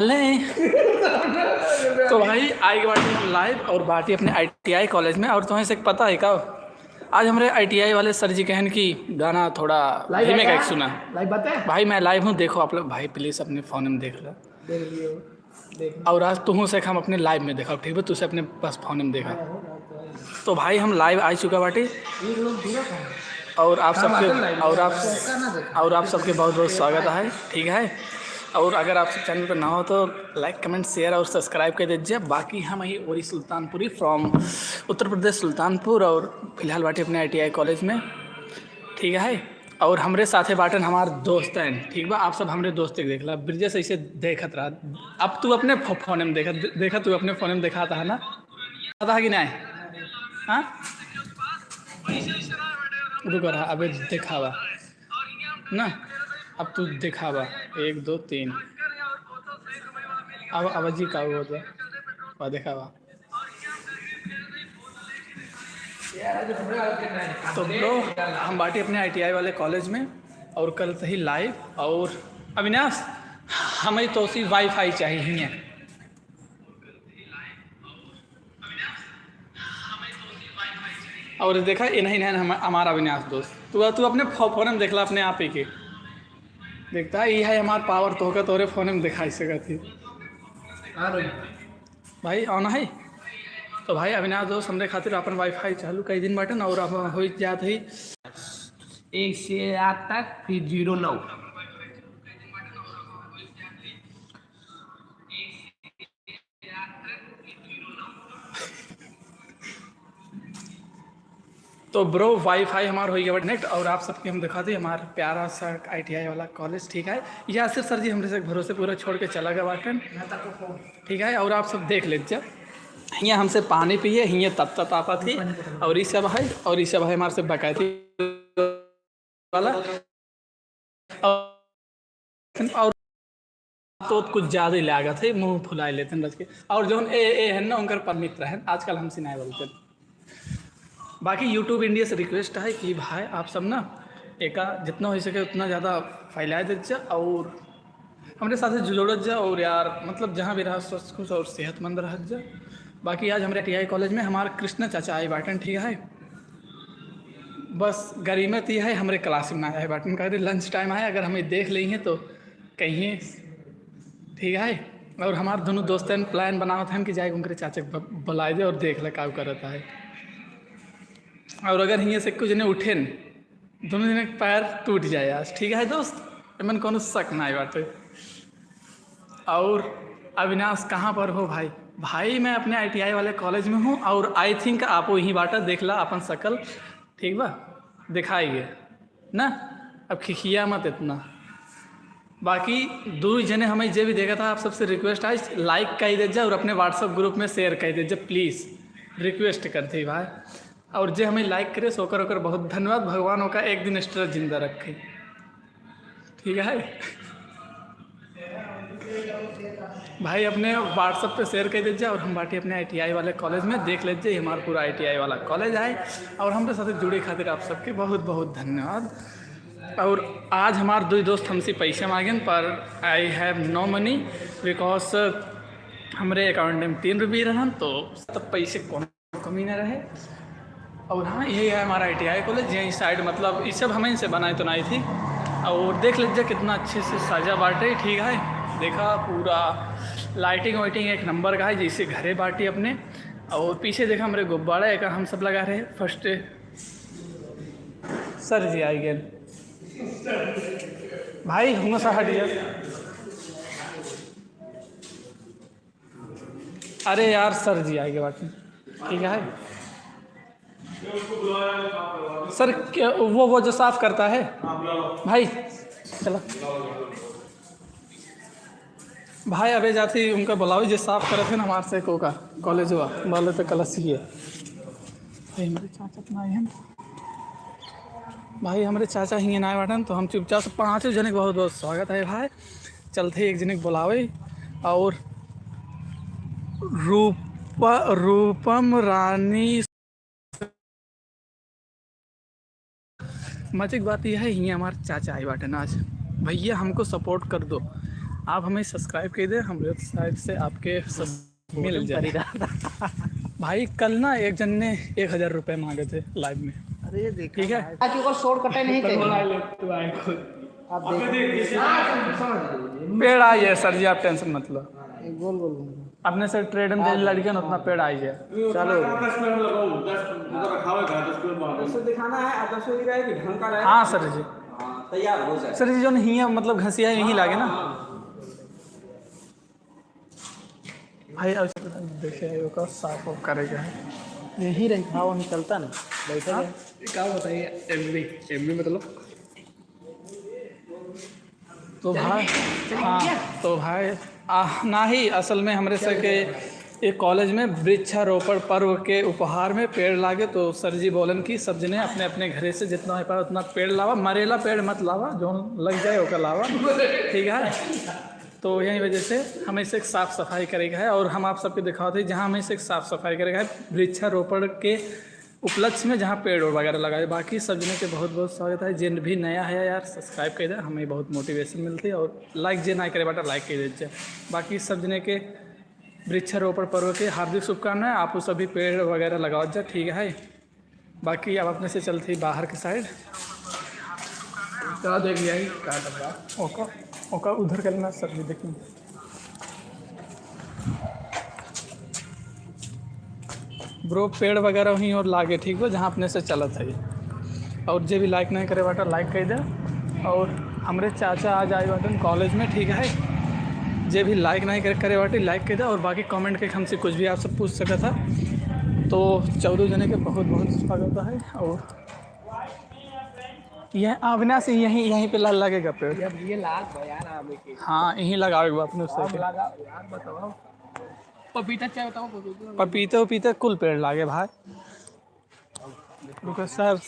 तो भाई आई बाटी हम लाइव और बाटी अपने आईटीआई कॉलेज में। और तुम्हें से पता है क्या, आज हमारे आईटीआई वाले सर जी कहन की गाना थोड़ा धीमे का एक सुना। लाइव बात है भाई मैं लाइव हूँ, देखो आप लोग भाई प्लीज़ अपने फ़ोन में देख लो। देख लियो देख और आज तुम से हम अपने लाइव में देखा, ठीक है तुझसे अपने बस फ़ोन में देखा। तो भाई हम लाइव आ चुका बाटी और आप सबके बहुत बहुत स्वागत है, ठीक है। और अगर आप सब चैनल पर ना हो तो लाइक कमेंट शेयर और सब्सक्राइब कर दीजिए। बाकी हम यही ओरी सुल्तानपुरी फ्रॉम उत्तर प्रदेश सुल्तानपुर और फिलहाल बाटे अपने आईटीआई कॉलेज में, ठीक है। और हमरे साथे बाटन हमारे दोस्त हैं, ठीक बा। आप सब हमरे दोस्त के देख ला, ब्रिजेश ऐसे देखत रहा। अब तू अपने फ़ोन में देखा तू अपने फ़ोन में दिखाता है ना, पता है कि नहीं? हाँ रुक रहा, अबे दिखावा ना, अब तू दिखावा 1 2 3 अब आवाजी का हुआ दिखावा। तो ब्रो हम बाटी अपने आईटीआई वाले कॉलेज में और कल से ही लाइव। और अविनाश हमें तो उसी वाईफाई चाहिए। और देखा ये नहीं हमारा अविनाश दोस्त, तू अपने फ़ोन में देख ला अपने आप ही के देखता है। ये है हमारा पावर, तो होगा तोरे फ़ोन में दिखाई सकती भाई आना है। तो भाई अविनाश दोस्त हमरे खातिर अपन वाईफाई चालू कई दिन बाटन और अब हो जात ही 1 से 8 तक फिर 09। तो ब्रो वाईफाई हमारा हो गया नेक्ट। और आप सबके हम दिखाते हमारा प्यारा सा आईटीआई वाला कॉलेज, ठीक है। यासिर सर जी हमरे से भरोसे पूरा छोड़ के चला गया बाटन, ठीक है। और आप सब देख लीजिए, हियाँ हमसे पानी पिए, हियाँ तब आपा थी। और ये सब है, और ये सब है हमारे से बकायती वाला। और तो कुछ ज़्यादा ही लागत है, मुँह फुलाए लेते हैं रच के। और जो ए है ना उनकर पर मित्र हैं, आजकल हमसे नहीं बोलते। बाकी यूट्यूब इंडिया से रिक्वेस्ट है कि भाई आप सब ना एका जितना हो सके उतना ज़्यादा फैला दीजिए और हमारे साथ जुड़त जा। और यार मतलब जहाँ भी रहा स्वस्थ खुश और सेहतमंद रह जा। बाकी आज हमारे टीआई कॉलेज में हमारे कृष्ण चाचा आए बाटन, ठीक है। बस गरीमत ये है हमारे क्लास में आया है बाटन का, लंच टाइम आया अगर हमें देख लेंगे तो कहीं, ठीक है। और हमारे दोनों दोस्तों ने प्लान बनाया था कि जाए उनके चाचा बुलाए दे और देख ले क्या करता है। और अगर हियाँ से कुछ नहीं उठे न दोनों दिन पैर टूट जाए आज, ठीक है दोस्त, मन को शक ना बाटे। और अविनाश कहाँ पर हो भाई? भाई मैं अपने आईटीआई वाले कॉलेज में हूँ और आई थिंक आप वहीं बाटा देख ला अपन शकल, ठीक बा दिखाइए ना। अब खिखिया मत इतना। बाकी दो जने हमें जो भी देखा था, आप सबसे रिक्वेस्ट है लाइक कर दीजिए और अपने व्हाट्सअप ग्रुप में शेयर कर दीजिए प्लीज़, रिक्वेस्ट करते भाई। और जो हमें लाइक करे सोकर होकर बहुत धन्यवाद, भगवान का एक दिन एक्स्ट्रा जिंदा रखे, ठीक है भाई। अपने व्हाट्सअप पे शेयर कर दीजिए और हम बाटी अपने आईटीआई वाले कॉलेज में देख लीजिए, हमारा पूरा आईटीआई वाला कॉलेज है। और हमारे साथ जुड़े खातिर आप सबके बहुत बहुत धन्यवाद। और आज हमारे दो दोस्त हमसे पैसे मांगे पर I have no money because हमारे अकाउंट में 3 रुपये रहन, तो तब पैसे कौन कमी ना रहे। और हाँ यही है हमारा आईटीआई कॉलेज, यही साइड मतलब ये सब हमें से बनाई तो नहीं थी। और देख लीजिए कितना अच्छे से सजा बाटे, ठीक है। देखा पूरा लाइटिंग वाइटिंग एक नंबर का है, जैसे घरे बाटी अपने। और पीछे देखा हमारे गुब्बारा एक हम सब लगा रहे फर्स्ट सर जी आई गए भाई हम सा हटिया। अरे यार सर जी आएंगे बाटी, ठीक है सर। वो जो साफ करता है भाई, चलो भाई अबे जाती उनका बुलाओ जो साफ करे थे ना हमारे से को का कॉलेज हुआ बोले तो कलश ही है भाई। हमारे चाचा तो आए हैं भाई, हमारे चाचा ही ना बाटन, तो हम चुपचाप से 5 जने बहुत बहुत स्वागत है भाई। चलते एक जने बुलावे। और रूपम रानी मजे की बात यह है, ये हमारे चाचा आई बाटन आज, भैया हमको सपोर्ट कर दो। आप हमें सब्सक्राइब कर दे, हमारे साइड से आपके मिल जाए। भाई कल ना एक जन ने 1000 रुपये मांगे थे लाइव में। अरे देखा ठीक है, ताकि वो शॉर्ट कटे नहीं चाहिए। आप पेड़ आई है सर जी, आप टेंशन मत लो। एक गोल गोल अपने से ट्रेड में लड़कियां उतना पेड़ आई है। चलो दिखाना है, 10 रहे कि ढंग का रहे। हाँ सर जी, तैयार हो जाए सर जी जो नहीं मतलब घसिया यहीं लागे ना भाई। अब देखिए ओका साफ ऑफ करेगा, यही रही था, वो निकलता नहीं बैठा है। क्या बताइए एमबी मतलब। तो भाई हाँ, तो भाई ना ही असल में हमारे सर के एक कॉलेज में वृक्षारोपण पर्व के उपहार में पेड़ लागे। तो सर जी बोलन कि सब जने अपने अपने घरे से जितना हो पाए उतना पेड़ लावा, मरेला पेड़ मत लावा, जो लग जाए ओका लावा, ठीक है। तो यही वजह से हमें से साफ़ सफाई करेगा है, और हम आप सबके दिखाते हैं जहाँ हमें से साफ़ सफाई करेगा है वृक्षारोपण के उपलक्ष्य में, जहाँ पेड़ वगैरह लगाए। बाकी सब जने के बहुत बहुत स्वागत है। जिन भी नया है यार सब्सक्राइब कर दे, हमें बहुत मोटिवेशन मिलती है। और लाइक जे ना करे बाटा लाइक कर दीजिए। बाकी सब जने के वृक्षारोपण पर्व के हार्दिक शुभकामनाएं। आप सभी पेड़ वगैरह लगाओ जा, ठीक है। बाकी अब अपने से चलती बाहर की साइड क्या देख लिया ओका ओका उधर करना सब भी देखेंगे। ब्रो पेड़ वगैरह वहीं और लागे, ठीक हो जहाँ अपने से चलत है। और जे भी लाइक नहीं करे बाटा लाइक कर दे। और हमारे चाचा आ जाए बाटन कॉलेज में, ठीक है। जे भी लाइक नहीं करे बाटे लाइक कर दे। और बाकी कमेंट के हमसे कुछ भी आप सब पूछ सका था। तो 14 जने के बहुत बहुत स्वागत है। और यह अविनाश यहीं पे लगेगा पेड़, ये लाल यार आवे के। हाँ यहीं लगाएगा अपने उससे। लगा यार बताओ, पपीता चाहे बताओ। पपीते उपीते कुल पेड़ लागे भाई। रुको सर,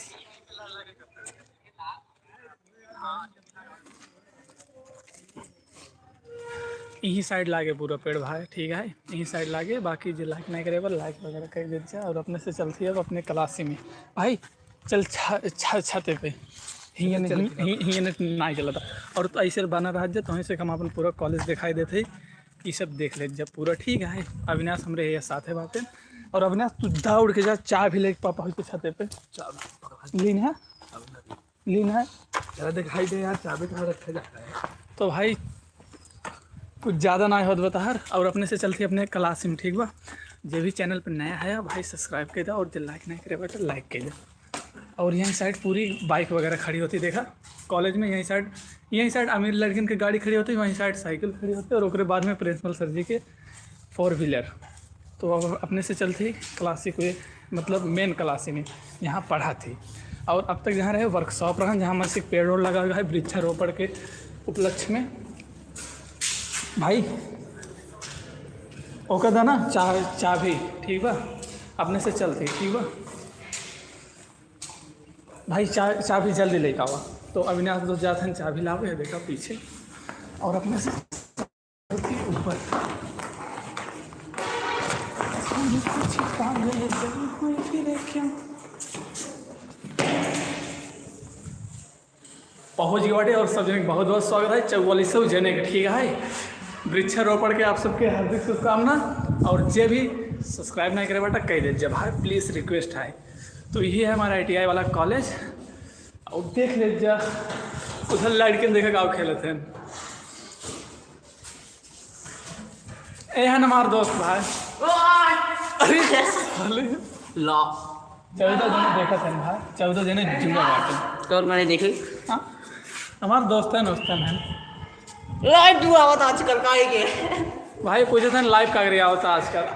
यही साइड लागे पूरा पेड़ भाई, ठीक है। यही साइड लागे। बाकी जो लाइक नहीं करे लाइक वगैरह कर दीजिए। और अपने से चलती है अब अपने क्लासी में भाई। चल छते पे हिंगे नहीं चला था। और तो ऐसे बना रहा जब तो वहीं से हम अपन पूरा कॉलेज दिखाई देते, ये सब देख ले जब पूरा, ठीक है। अविनाश हमरे ये साथ है बातें। और अविनाश तू दौड़ के जा, चाय भी लेके पापा हुई छते पे लीन है ज़्यादा दिखाई दे यार, चाबी कहाँ रखा जाता है। तो भाई कुछ ज़्यादा ना हो बताहर। और अपने से चलती अपने क्लास में, ठीक बा। जो भी चैनल पर नया है भाई सब्सक्राइब कर दे। और जो लाइक नहीं करे बेटा लाइक कर दे। और यहीं साइड पूरी बाइक वगैरह खड़ी होती देखा कॉलेज में। यहीं साइड अमीर लड़कियों की गाड़ी खड़ी होती, वहीं साइड साइकिल खड़ी होती। और उसके बाद में प्रिंसिपल सर जी के 4 व्हीलर। तो अब अपने से चलती क्लासिक वे मतलब मेन क्लासी में यहाँ पढ़ा थी। और अब तक जहाँ रहे वर्कशॉप रहा, जहाँ मस्जिद पेड़ ओड़ लगा हुआ है वृक्षारोपण के उपलक्ष्य में भाई। ओका था ना चाबी, ठीक बा अपने से चलती, ठीक बा भाई। चाबी जल्दी लेके आवा। तो अविनाश दोस्त जाते हैं चाबी लावे है, देखा पीछे। और अपने से ऊपर पहुँच गए बाटे। और सब जने बहुत बहुत स्वागत है 4400 जने के, ठीक है। वृक्षारोपण के आप सबके हार्दिक शुभकामना। और जे भी सब्सक्राइब नहीं करे बेटा कह दे जब भाई, प्लीज़ रिक्वेस्ट है। तो यही है हमारा ITI वाला कॉलेज। और देख ले जा उधर लड़के देखे गाँव खेले थे। ए है हमारे दोस्त भाई। अरे साले ला 14 जने देखा थे भाई, 14 जने जुड़ा बाटे। तो मैंने देखी हाँ हमारे दोस्त है है लाइव जो आवत आजकल का ही के भाई। पूछे थे लाइव का गया होता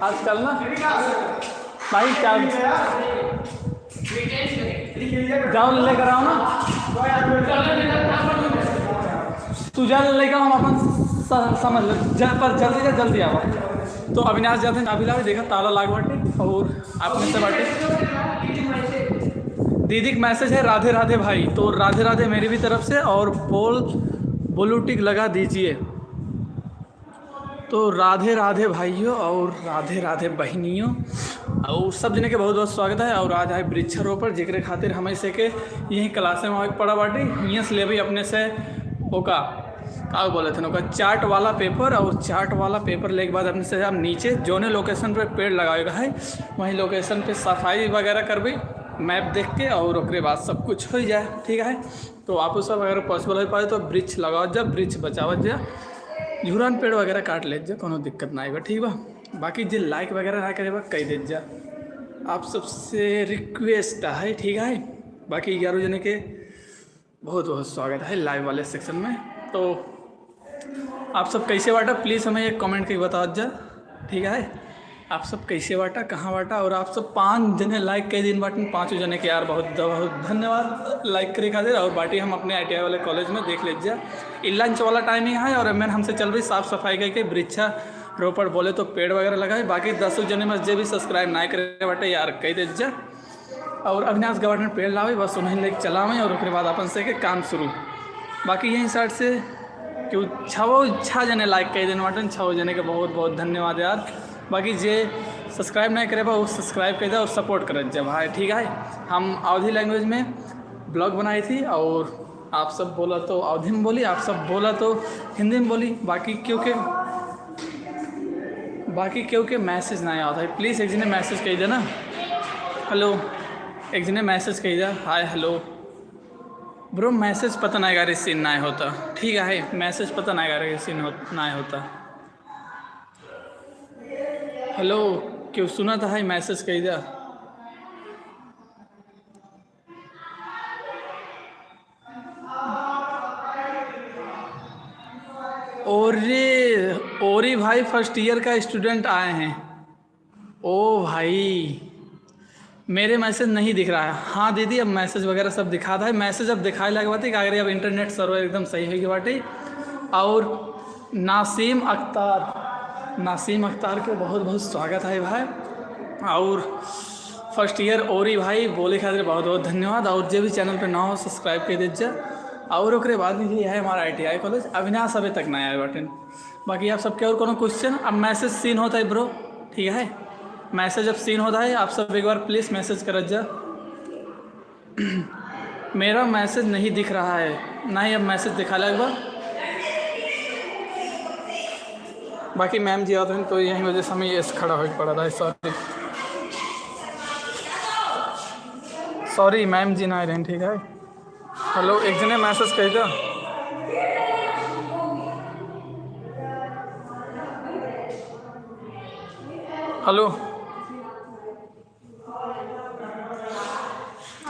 आजकल ना भाई। क्या जाओ लेकर आओ ना, तू जा लेकर हम अपन समझ ले पर जल्दी आओ। तो अविनाश जाते हैं, अभी लावे देखा ताला लाग बाटे। और आपने से बाटे दीदी का मैसेज है राधे राधे भाई। तो राधे राधे मेरी भी तरफ से। और ब्लू टिक लगा दीजिए। तो राधे राधे भाइयों और राधे राधे बहनियों। और सब जने के बहुत बहुत स्वागत है। और आज है वृक्षारोपण जिक्र खातिर हमें से के यहीं क्लासे में पड़ा बाटी। यहाँ से ले भाई अपने से ओका का बोले थे ना चार्ट वाला पेपर, और चार्ट वाला पेपर लेके बाद अपने से हम नीचे जोने लोकेशन पे पेड़ लगाएगा है वहीं लोकेशन पे सफाई वगैरह करबी मैप देख के, और उसके बाद सब कुछ हो जाए। ठीक है, तो आप सब अगर पॉसिबल हो पाए तो वृक्ष लगाओ जा, वृक्ष बचावत जा, झूरान पेड़ वगैरह काट ले जा, कोनो दिक्कत ना आएगा। ठीक बा, बाकी जो लाइक वगैरह ना करेगा कह दे जा, आप सबसे रिक्वेस्ट है। ठीक है, बाकी 11 जने के बहुत बहुत स्वागत है लाइव वाले सेक्शन में। तो आप सब कैसे बांटा प्लीज़ हमें एक कमेंट करके बता जा। ठीक है, आप सब कैसे बांटा, कहाँ बांटा, और आप सब 5 जने लाइक कई दिन बांटन, 5 जने के यार बहुत बहुत धन्यवाद लाइक करे खातिर। और बाटी हम अपने ITI वाले कॉलेज में देख लीजिए, लंच वाला टाइमिंग है और मैंने हमसे चल रही साफ़ सफाई करके वृक्षा रोपड़ बोले तो पेड़ वगैरह लगाए। बाकी 10 जने में जो भी सब्सक्राइब ना करे बाटे यार कह दीजिए, और अविनाश गवर्नर पेड़ लावे बस उन्हें लेके चलावें, और उसके बाद अपन से के काम शुरू। बाकी यहीं साइड से क्यों 6 जने लाइक कह देने बाटन, 6 जने के बहुत बहुत धन्यवाद यार। बाकी जे सब्सक्राइब नहीं करे वो सब्सक्राइब कर दे और सपोर्ट कर जब भाई। ठीक है, हम अवधी लैंग्वेज में ब्लॉग बनाई थी, और आप सब बोला तो अवधी में बोली, आप सब बोला तो हिंदी में बोली। बाकी क्योंकि मैसेज नहीं आता है, प्लीज़ एक जने मैसेज कही दे ना, हेलो, एक जने मैसेज कही दे हाय हेलो ब्रो, मैसेज पता नहीं गा सीन नहीं होता। ठीक है, मैसेज पता नहीं गा सीन नहीं होता। हेलो क्यों सुना था, मैसेज कही दे। ओरी भाई फर्स्ट ईयर का स्टूडेंट आए हैं। ओ भाई मेरे मैसेज नहीं दिख रहा है। हाँ दीदी अब मैसेज वगैरह सब दिखा था है, मैसेज अब दिखाए लगे बात है कि अगर अब इंटरनेट सर्वर एकदम सही होगी बाटे। और नासिम अख्तार के बहुत बहुत स्वागत है भाई, और फर्स्ट ईयर ओरी भाई बोले खातिर बहुत बहुत धन्यवाद। और जो भी चैनल पे ना हो सब्सक्राइब कर दीजिए। और उसके बाद में ये है हमारा ITI कॉलेज, अविनाश अभी तक ना आया बटन। बाकी आप सबके और कोनो क्वेश्चन, अब मैसेज सीन होता है ब्रो। ठीक है, मैसेज अब सीन होता है, आप सब एक बार प्लीज़ मैसेज कर जा। मेरा मैसेज नहीं दिख रहा है, ना ही अब मैसेज दिखा ला एक बार। बाकी मैम जी आते हैं तो यही वजह से हमें ये खड़ा हो पड़ा था। सॉरी मैम जी ना आ रहे हैं। ठीक है, हेलो एक जने मैसेज कही था, हेलो।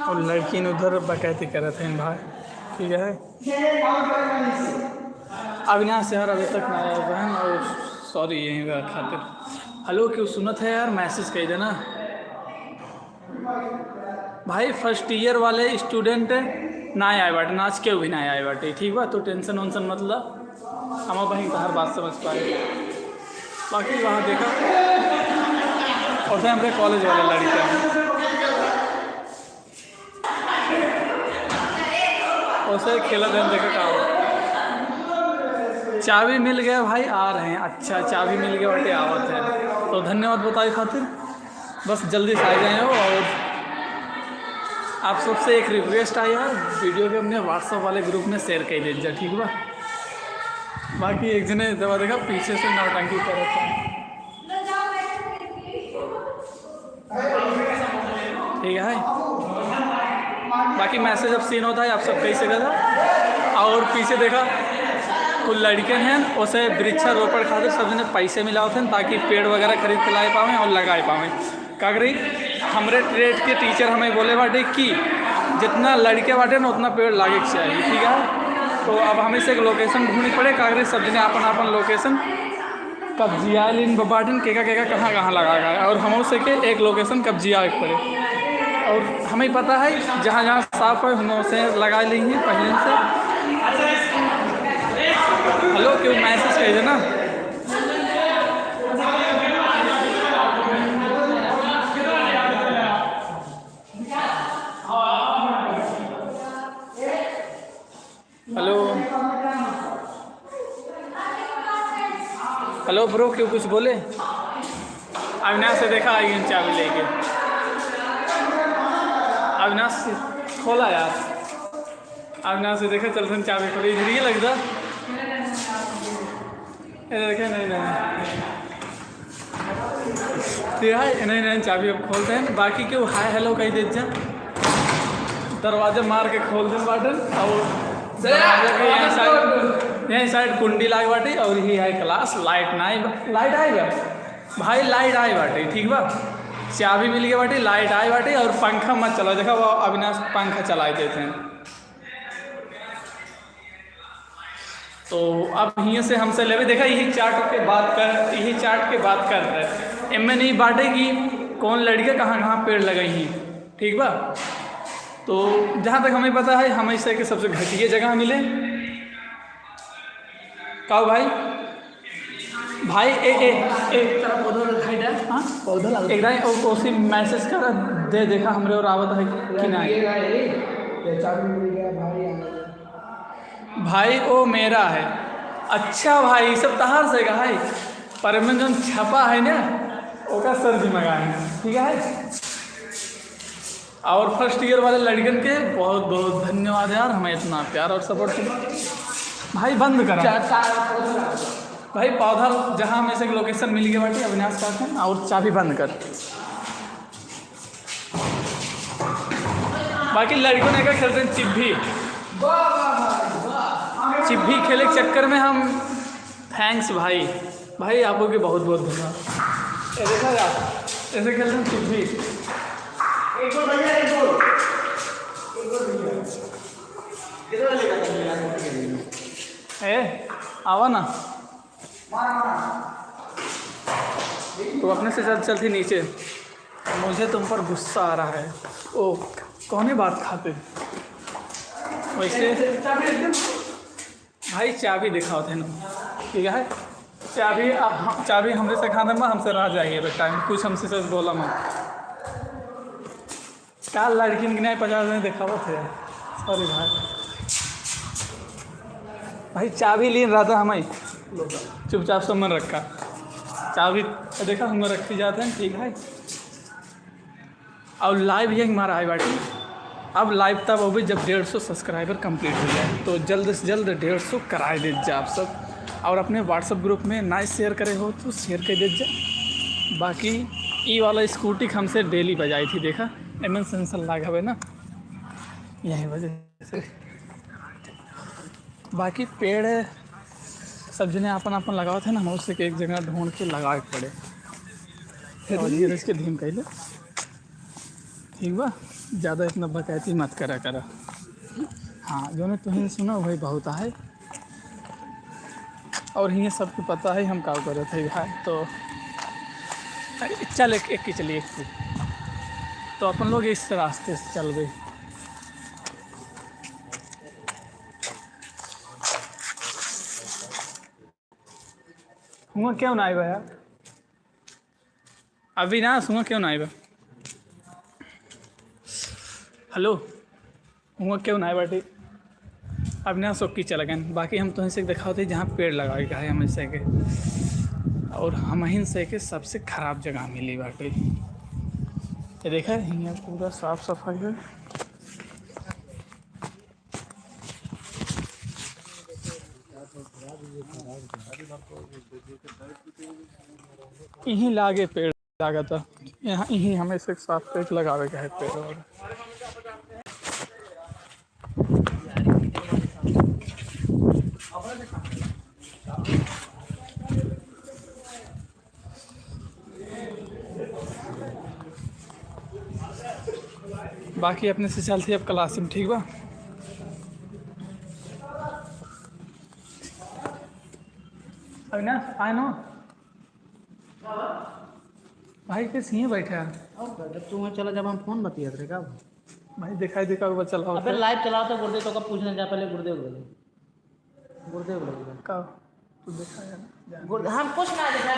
और लड़की ने उधर बकैती कर रहे थे भाई। ठीक है, अविनाश यार अभी तक ना आया बहन, और सॉरी यहीं का खातिर। हेलो क्यों सुनत है यार, मैसेज कही देना भाई। फर्स्ट ईयर वाले स्टूडेंट ना आए बाटे, आज क्यों भी ना आए बाटे। ठीक बा, तो टेंशन वेंशन मतलब हम वहीं तो हर बात समझ पाए। बाकी वहाँ देखा और से हमारे कॉलेज वाले लड़के उसे खेला देन देखा कहा चाबी मिल गया भाई, आ रहे हैं। अच्छा चाबी मिल गया बाटे, आवत है तो धन्यवाद बताए खातिर। बस जल्दी से आ जाए। और आप सबसे एक रिक्वेस्ट आई यार, वीडियो के अपने व्हाट्सएप वाले ग्रुप में शेयर कर दीजिए। ठीक बा, बाकी एक जने दवा देखा पीछे से नौटंकी कर रखा है। ठीक है, बाकी मैसेज अब सीन होता है, आप सब कैसे करा। और पीछे देखा कुछ लड़के हैं उसे वृक्षारोपण खातिर सब जने पैसे मिलाते हैं ताकि पेड़ वगैरह खरीद के लाए पावें और लगाए पावें। का करी हमारे ट्रेड के टीचर हमें बोले बाटे कि जितना लड़के बाटे ना उतना पेड़ लागे के चाहिए। ठीक है, तो अब हमें से एक लोकेशन ढूंढनी पड़े। का करी सब जने अपन लोकेशन कब्जिया लिन बाटन केका कहाँ लगा, और हम से के एक लोकेशन कब्जिया पड़े। और हमें पता है जहाँ जहाँ साफ है हम उसे लगा लेंगे पहले से। हेलो क्यों मैसेज कह देना। हेलो ब्रो क्यों कुछ बोले। अविनाश से देखा आई चाबी लेके, अविनाश खोला यार, अविनाश से देखा चल चाबी खोली इधर ही लगता ये देखे नहीं नहीं ठीक है, नहीं नहीं चाबी अब खोलते हैं। बाकी के वो हाय हेलो कही देते हैं, दरवाजा मार के खोल दे बाटन। और दरवाजे के यहीं साइड कुंडी लाग बाटे और ही है क्लास। लाइट ना आई, लाइट आएगा भाई, लाइट आई बाटे ठीक बा। चाबी मिल गई बाटे, लाइट आई बाटे और पंखा मत चलाओ। देखा वो अविनाश पंखा चला देते हैं। तो अब यहीं से हमसे लेवे देखा यही चार्ट के बात कर रहे हैं। एम नहीं बांटे कि कौन लड़के कहाँ कहाँ पेड़ लगाई हैं ठीक बा। तो जहाँ तक हमें पता है हम ऐसे के सबसे घटिया जगह मिले का भाई भाई एक उसी मैसेज कर दे देखा हमरे और आवत है कि नहीं भाई वो मेरा है। अच्छा भाई सब तहार से कहा है पर में जो छपा है ना ओका सर जी मंगाए हैं ठीक है। और फर्स्ट ईयर वाले लड़कन के बहुत बहुत धन्यवाद यार, हमें इतना प्यार और सपोर्ट किया। भाई बंद करा भाई पौधा जहाँ हमें से लोकेशन मिल गया बाटी अविनाश का है और चाबी बंद कर। बाकी लड़कों ने क्या खेलते हैं चिप्पी खेले के चक्कर में हम थैंक्स भाई भाई आपको की बहुत बहुत धन्यवाद। ये देखा जा ऐसे खेलते हैं चिप्पी। आवा ना तो अपने से चलती नीचे। मुझे तुम पर गुस्सा आ रहा है। ओ कौन बात खाते वैसे भाई चाबी दिखाओ थे ना ठीक है। चाबी हमसे से खाने में हमसे रह जाइए बेटा कुछ हमसे सच बोला मत। क्या लड़की ने 50 में दिखावा थे सॉरी भाई चाबी लीन रहा था हमें चुपचाप सब मन रखा चाबी देखा हमें रखी जाते हैं ठीक है। और लाइव ये हमारा आई बाटी अब लाइव तब वो भी जब 150 सब्सक्राइबर कंप्लीट हो जाए तो जल्द से जल्द 150 कराए दीजिए आप सब। और अपने व्हाट्सएप ग्रुप में ना शेयर करे हो तो शेयर कर दीजिए। बाकी ई वाला स्कूटी हमसे डेली बजाई थी देखा एम सेंसर लागा हुआ ना यही वजह से। बाकी पेड़ सब जने अपन लगाओ थे ना हम उससे एक जगह ढूंढ के लगा के पड़े और ये इसके धीम कैले ठीक बा। ज़्यादा इतना बकैती मत करा हाँ जो ने तुम्हें सुना वही बहुत है। और ये सबको पता है हम क्या कर रहे थे भाई। तो चल एक की चलिए तो अपन लोग इस रास्ते से चल गए। हुआ क्यों ना आएगा यार अभी ना सुना क्यों ना आएगा। हेलो हुआ क्यों ना आए बाटी अब ना सोकी चला गए। बाकी हम तुम से दिखाओ थे जहाँ पेड़ लगाए का है हमें से के और हम से के सबसे ख़राब जगह मिली बाटी। ये देखा है यहाँ पूरा साफ सफाई है। यहीं लागे पेड़ लगा था यहाँ यहीं हमें से साफ पेड़ लगावे का है पेड़। और बाकी अपने से चलती अब क्लास में ठीक बा। अविनाश आए ना भाई कैसे ही बैठे हैं जब तू चला जब हम फोन बतिया थे का भाई दिखाई देखा चला अबे लाइव चलाओ तो गुरुदेव तो कब पूछने जा पहले गुरुदेव बोले का तू देखा यार गुरुदेव हम कुछ ना देखा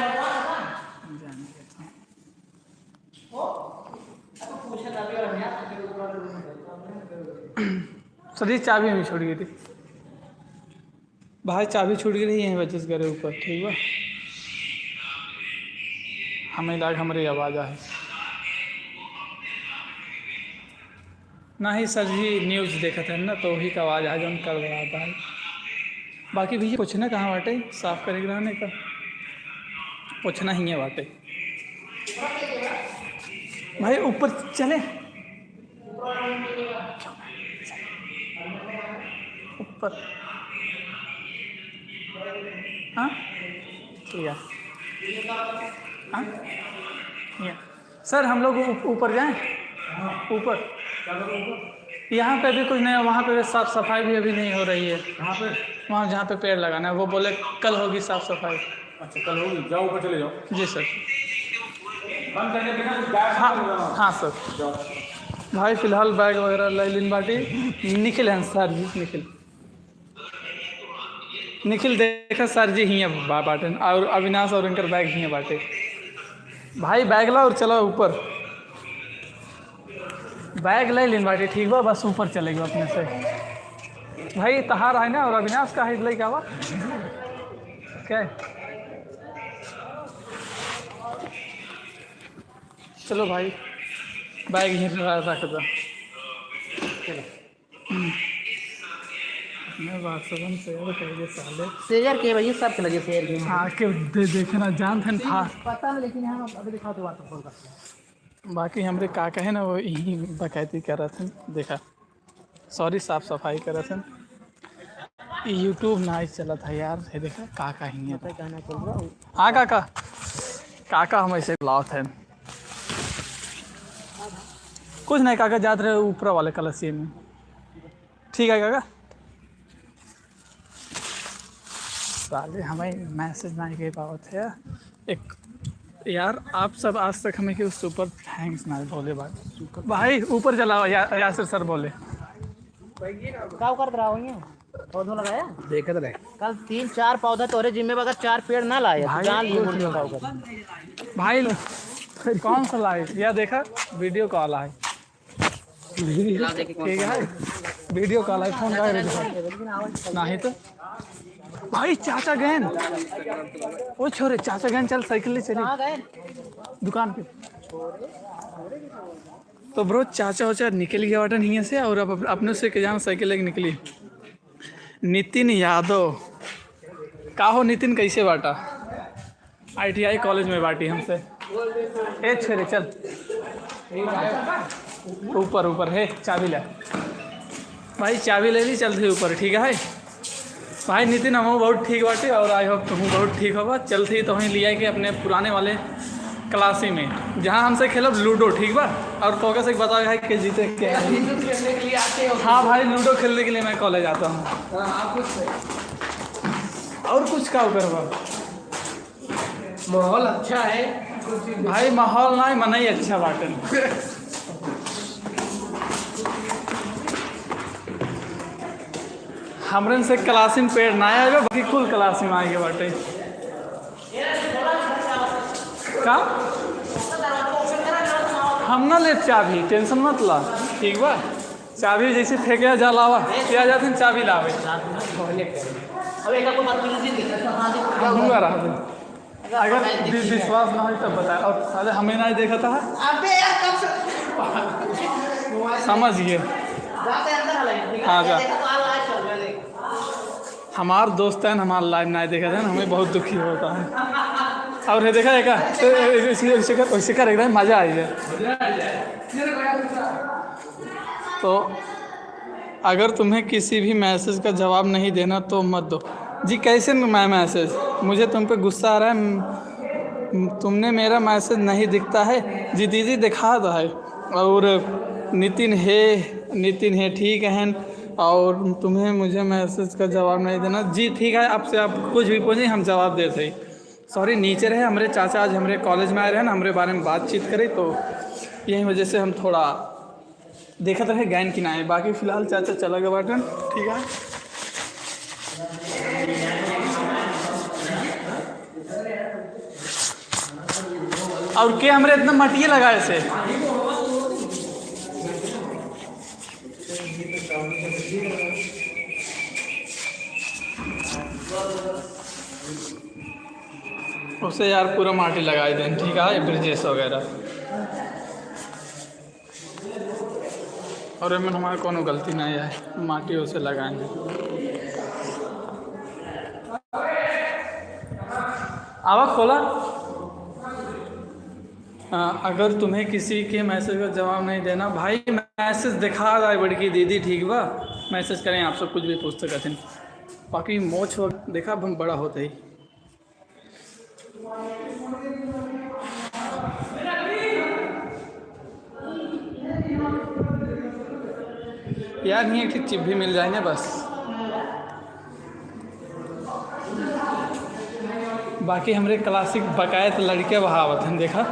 सदी चाबी हमें छोड़ गई थी भाई चाबी छूट गई थी यहीं वजह से करे ऊपर ठीक बा। हमें लाग हमारी आवाज़ है ना ही सर जी न्यूज़ देखा था ना तो वही का आवाज़ है जो कर रहा था। बाकी भैया पूछना कहाँ बाटे साफ करे रहने का, पूछना ही है बाटे। भाई ऊपर चले, ऊपर। हाँ ठीक है। हाँ ये सर हम लोग ऊपर जाएं, ऊपर। यहाँ पे भी कुछ नहीं है, वहाँ पे भी साफ सफाई भी अभी नहीं हो रही है। कहाँ पे? वहाँ जहाँ पे पेड़ लगाना है वो बोले कल होगी साफ सफाई। अच्छा कल होगी, जाओ ऊपर चले जाओ। जी सर। बंद करके बिना गैस हाँ हाँ सर। भाई फिलहाल बैग वगैरह ले लिन बाटी। निखिल हैं सर जी, निखिल देखा सर जी ही हैं बाटे, और अविनाश और इनकर बैग ही हैं बाटे। भाई बैग ला और चलो ऊपर, बैग ले लिन बाटी ठीक बा, बस ऊपर चलेगा अपने से। भाई तहार है ना, और अविनाश का है क्या हुआ क्या? चलो भाई बैग ही रख दो। मैं बात सबन शेयर करिए साले। शेयर के भैया सब के लगे शेयर के। हाँ के देखे ना जान थे था। पता नहीं लेकिन हम अभी दिखाओ तो बात फोन करते हैं। बाकी हमरे काका है ना वो यही बकैती कर रहे थे, देखा सॉरी साफ सफाई कर रहे थे। यूट्यूब ना चला था यार, ये देखा काका ही है। गाना चल रहा है। हाँ काका, काका हम ऐसे बुलाओ थे। कुछ नहीं काका, जाते रहे ऊपर वाले कलसिए में। ठीक है काका। साले हमें मैसेज नहीं के पावत है एक यार। आप सब आज तक हमें क्यों सुपर थैंक्स ना बोले भाई ऊपर चलाओ यासिर सर बोले। क्या कर रहा हूँ पौधा लगाया देखा तो कल 3-4 पौधा तोरे जिम्मे अगर 4 पेड़ ना लाए तो जान लिए भाई कौन सा लाइव या देखा वीडियो कॉल आए। ठीक है वीडियो कॉल आए, फोन नहीं तो भाई चाचा गए वो छोरे, चाचा गए चल साइकिल ले चले दुकान पे। तो ब्रो चाचा वाचा निकल गया वाटन यहाँ से, और अब अपने से के जहाँ साइकिल लेके निकली। नितिन यादव का हो, नितिन कैसे बाटा? ITI कॉलेज में बाटी हमसे। ए छोरे चल ऊपर ऊपर है, चाबी ले भाई, चाबी ले ली, चलते ऊपर। ठीक है भाई नितिन हम बहुत ठीक बाटे, और आई होप तुम बहुत ठीक होगा। चलते तो वहीं लिया कि अपने पुराने वाले क्लासी में जहाँ हमसे खेलब लूडो। ठीक बा, और फोकस एक बताओ भाई कि जीते क्या खेलने के लिए आते हो? हाँ भाई लूडो खेलने के लिए मैं कॉलेज आता हूँ। और कुछ क्या करवा, माहौल अच्छा है भाई माहौल ना मन ही अच्छा बाटन। हमरन से क्लासी में पेड़ ना आए, बाकी कुल क्लासी में आएंगे बाटे का। हम ना ले चाबी, टेंशन मत ला ठीक बा। चाबी जैसे फेंके जा लावा क्या जाते हैं, चाबी लावे दूंगा रहा। अगर विश्वास ना हो तब बताए, और साले हमें ना देखा था। अबे यार कब से समझिए हाँ जा हमार दोस्त है हमारा लाइव ना देखा था ना, हमें बहुत दुखी होता है। और ये देखा है क्या, वैसे कर एकदम मज़ा आई है। तो अगर तुम्हें किसी भी मैसेज का जवाब नहीं देना तो मत दो जी। कैसे मैं मैसेज, मुझे तुम पे गुस्सा आ रहा है, तुमने मेरा मैसेज नहीं दिखता है जी। दीदी दिखा दो है। और नितिन है ठीक है, और तुम्हें मुझे मैसेज का जवाब नहीं देना जी। ठीक है आपसे आप कुछ भी पूछें हम जवाब देते ही। सॉरी नीचे रहे हमारे चाचा, आज हमारे कॉलेज में आए रहे ना, हमारे बारे में बातचीत करें, तो यही वजह से हम थोड़ा देखा रहे गैन की ना है। बाकी फ़िलहाल चाचा चला गया बाटन। ठीक है और क्या हमारे इतना मटिए लगाए से उसे यार पूरा माटी लगाए दें। ठीक है ब्रिजेस वगैरह, और इनमें हमारा कोनो गलती नहीं है, माटी उसे लगाएंगे। आवाज़ खोला। अगर तुम्हें किसी के मैसेज का जवाब नहीं देना भाई, मैसेज दिखा रहा है बड़की दीदी, ठीक बा, मैसेज करें आप सब कुछ भी पूछ सकते हैं। बाकी मोच वक्त देखा अब हम बड़ा होते ही। यार नहीं एक चिप भी मिल जाए ना बस। बाकी हमारे क्लासिक बकायत लड़के बहावत हैं, देखा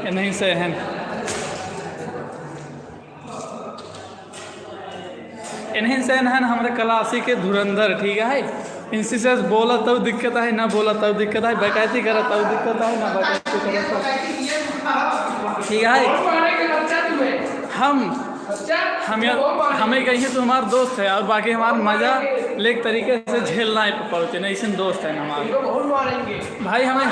ये नहीं से हैं। इन्हीं से हैं हमारे क्लासिक के धुरंधर, ठीक है। इनसे से बोला तब दिक्कत है, ना बोला तब दिक्कत है, बकैती करा तब दिक्कत है, ना बकैती करा तब, ठीक है। हमें कहिए तो हमारे दोस्त है, और बाकी हमारा मज़ा लेक तरीके से झेलना ही पड़ते नहीं, ऐसे दोस्त है हमारे भाई। हमें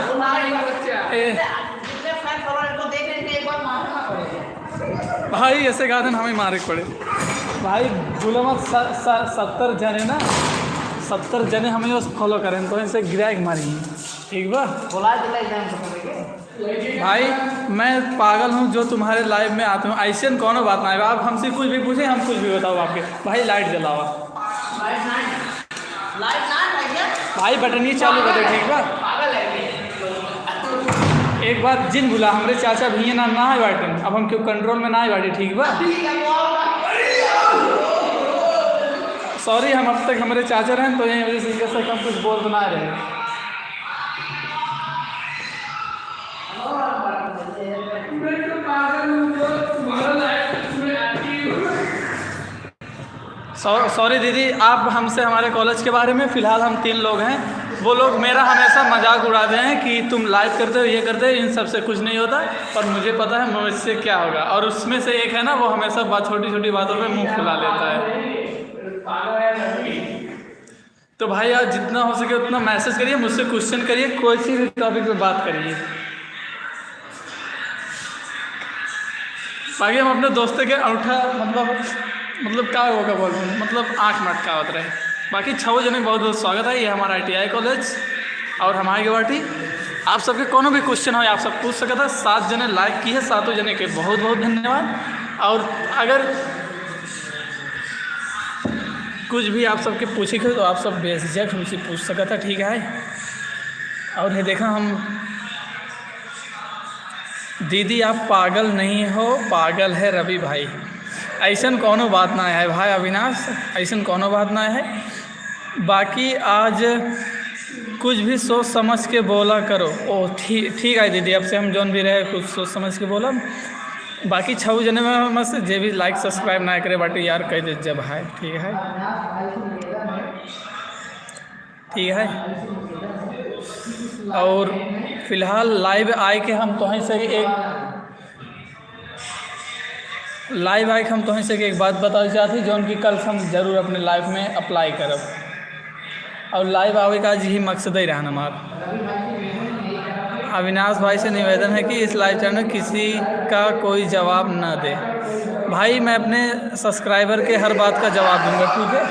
भाई ऐसे कहा था हमें मारे पड़े भाई। बोलो मत 70 जने ना, 70 जने हमें बस फॉलो करें तो इनसे गिराक मारी, ठीक बा। भाई मैं पागल हूँ जो तुम्हारे लाइव में आते हूँ, ऐसे कौन बात ना है। आप हमसे कुछ भी पूछे, हम कुछ भी बताओ आपके। भाई लाइट जलावा भाई, बटन ही चालू कर दे, ठीक बा। एक बार जिन बुला हमारे चाचा भैया ना है बाटे, अब हम क्यों कंट्रोल में ना है बाटे, ठीक बा। सॉरी, हम अब तक हमारे चाचा रहें तो यही वजह से इनके से हम कुछ बोल बना रहे। सॉरी दीदी, आप हमसे हमारे कॉलेज के बारे में, फ़िलहाल हम 3 लोग हैं। वो लोग मेरा हमेशा मजाक उड़ाते हैं कि तुम लाइव करते हो, ये करते हो, इन सब से कुछ नहीं होता, पर मुझे पता है मुझसे क्या होगा। और उसमें से एक है ना, वो हमेशा छोटी छोटी बातों पे मुंह फुला लेता है। तो भाई यार जितना हो सके उतना मैसेज करिए, मुझसे क्वेश्चन करिए, कोई सी भी टॉपिक पे बात करिए। बाकी हम अपने दोस्तों के अंगूठा मतलब क्या होगा बोलते हैं, मतलब आँख मटकावत रहे। बाकी 6 जने बहुत बहुत स्वागत है, ये हमारा ITI कॉलेज और हमारे गुवाहाटी। आप सबके कोनो भी क्वेश्चन हो आप सब पूछ सकते हैं। 7 जने लाइक की है, 7 जने के बहुत बहुत धन्यवाद। और अगर कुछ भी आप सबके पूछे तो आप सब बेझिझक हमसे पूछ सकते हैं, ठीक है। और ये देखा हम दीदी आप पागल नहीं हो, पागल है रवि भाई। ऐसन कोनो बात ना है भाई अविनाश, ऐसन कोनो बात ना है। बाकी आज कुछ भी सोच समझ के बोला करो। ओ ठीक है दीदी, अब से हम जौन भी रहे कुछ सोच समझ के बोला। बाकी 6 जने में से जे भी लाइक सब्सक्राइब ना करे बाटे यार कह दे जब है, ठीक है, ठीक है। और फिलहाल लाइव आए के हम तो से एक बात बताना चाहती जो उनकी कल हम जरूर अपने लाइफ में अप्लाई करब। और लाइव आवे का आज ही मकसद ही रहना हमारा। अविनाश भाई से निवेदन है कि इस लाइव चैनल में किसी का कोई जवाब ना दे। भाई मैं अपने सब्सक्राइबर के हर बात का जवाब दूंगा, ठीक है।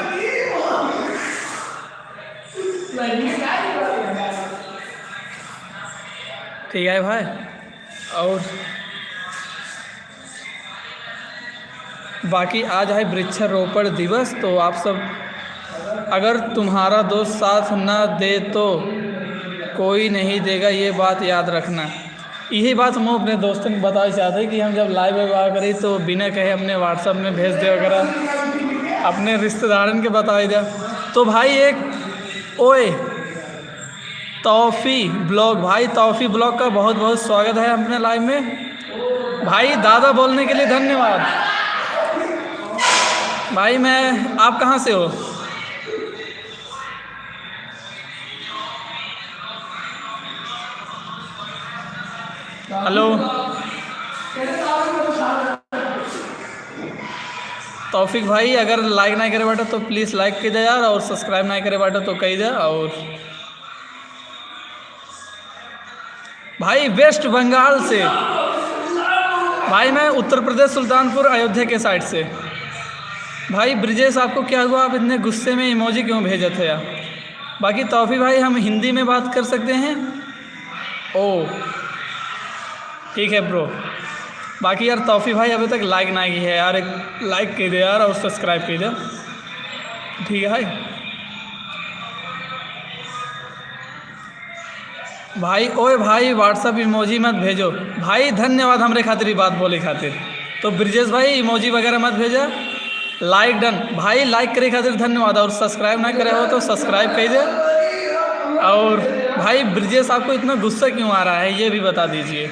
ठीक है भाई। और बाकी आज है वृक्षारोपण दिवस, तो आप सब अगर तुम्हारा दोस्त साथ ना दे तो कोई नहीं देगा, ये बात याद रखना। यही बात हम अपने दोस्तों को बताना चाहते हैं कि हम जब लाइव आ करें तो बिना कहे अपने व्हाट्सएप में भेज दे वगैरह, अपने रिश्तेदारों के बता दे। तो भाई एक ओए तौफ़ी ब्लॉग, भाई तौफ़ी ब्लॉग का बहुत बहुत स्वागत है अपने लाइव में। भाई दादा बोलने के लिए धन्यवाद। भाई मैं, आप कहाँ से हो? हेलो तौफीक भाई, अगर लाइक नहीं करे बाटा तो प्लीज़ लाइक कर दे यार, और सब्सक्राइब नहीं करे बाटा तो कही दे। और भाई वेस्ट बंगाल से, भाई मैं उत्तर प्रदेश सुल्तानपुर अयोध्या के साइड से। भाई ब्रिजेश आपको क्या हुआ, आप इतने गुस्से में इमोजी क्यों भेजे थे यार? बाकी तौफीक भाई हम हिंदी में बात कर सकते हैं, ओ ठीक है ब्रो। बाकी यार तौफी भाई अभी तक लाइक ना की है यार, एक लाइक कीजिए यार और सब्सक्राइब कीजिए, ठीक है भाई। भाई ओए भाई व्हाट्सअप इमोजी मत भेजो भाई, धन्यवाद हमरे खातिर ही बात बोले खातिर। तो ब्रिजेश भाई इमोजी वगैरह मत भेजा, लाइक डन भाई, लाइक करे खातिर धन्यवाद। और सब्सक्राइब ना करे हो तो सब्सक्राइब कीजिए। और भाई ब्रिजेश आपको इतना गुस्सा क्यों आ रहा है ये भी बता दीजिए।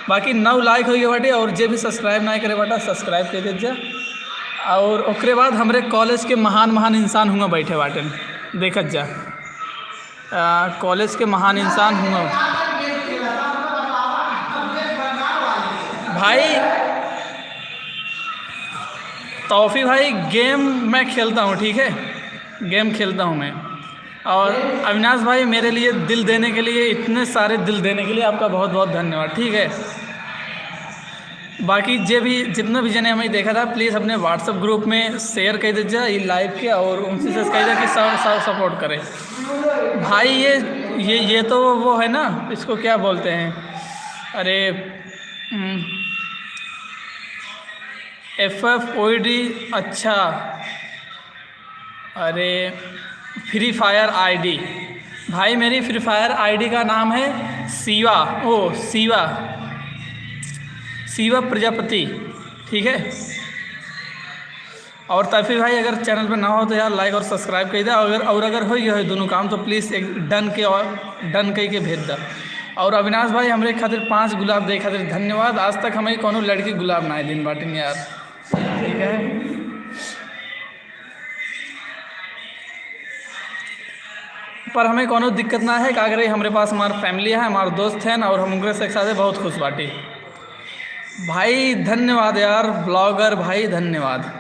बाकी 9 लाइक हो गए बाटे, और जे भी सब्सक्राइब ना करे बाटा सब्सक्राइब कर दीजिए। और उसके बाद हमारे कॉलेज के महान महान इंसान हुआ बैठे बाटे, देखत जा कॉलेज के महान इंसान हुआ भाई। तौफी भाई गेम मैं खेलता हूँ, ठीक है, गेम खेलता हूँ मैं। और अविनाश भाई मेरे लिए दिल देने के लिए, इतने सारे दिल देने के लिए आपका बहुत बहुत धन्यवाद, ठीक है। बाकी जे भी जितना भी जने हमें देखा था प्लीज़ अपने व्हाट्सएप ग्रुप में शेयर कर दीजिए ये लाइव के, और उनसे से कह दीजिए कि सब सपोर्ट करें भाई। ये तो वो है ना, इसको क्या बोलते हैं, अरे FFOD, अच्छा अरे फ्री फायर आईडी भाई, मेरी फ्री फायर आईडी का नाम है शिवा प्रजापति, ठीक है। और तौफी भाई अगर चैनल पर ना हो तो यार लाइक और सब्सक्राइब कर दे, अगर हो गया है दोनों काम तो प्लीज़ एक डन कह के भेज दा। और अविनाश भाई हमारे खातिर 5 गुलाब दे खातिर धन्यवाद। आज तक हमें कोनो लड़की गुलाब ना दिन बाटेंगे यार, ठीक है। पर हमें कोनो दिक्कत ना है, अगर हमारे पास हमारा फैमिली है, हमारे दोस्त हैं और हम उनके साथ बहुत खुश बाटी भाई। धन्यवाद यार ब्लॉगर भाई, धन्यवाद।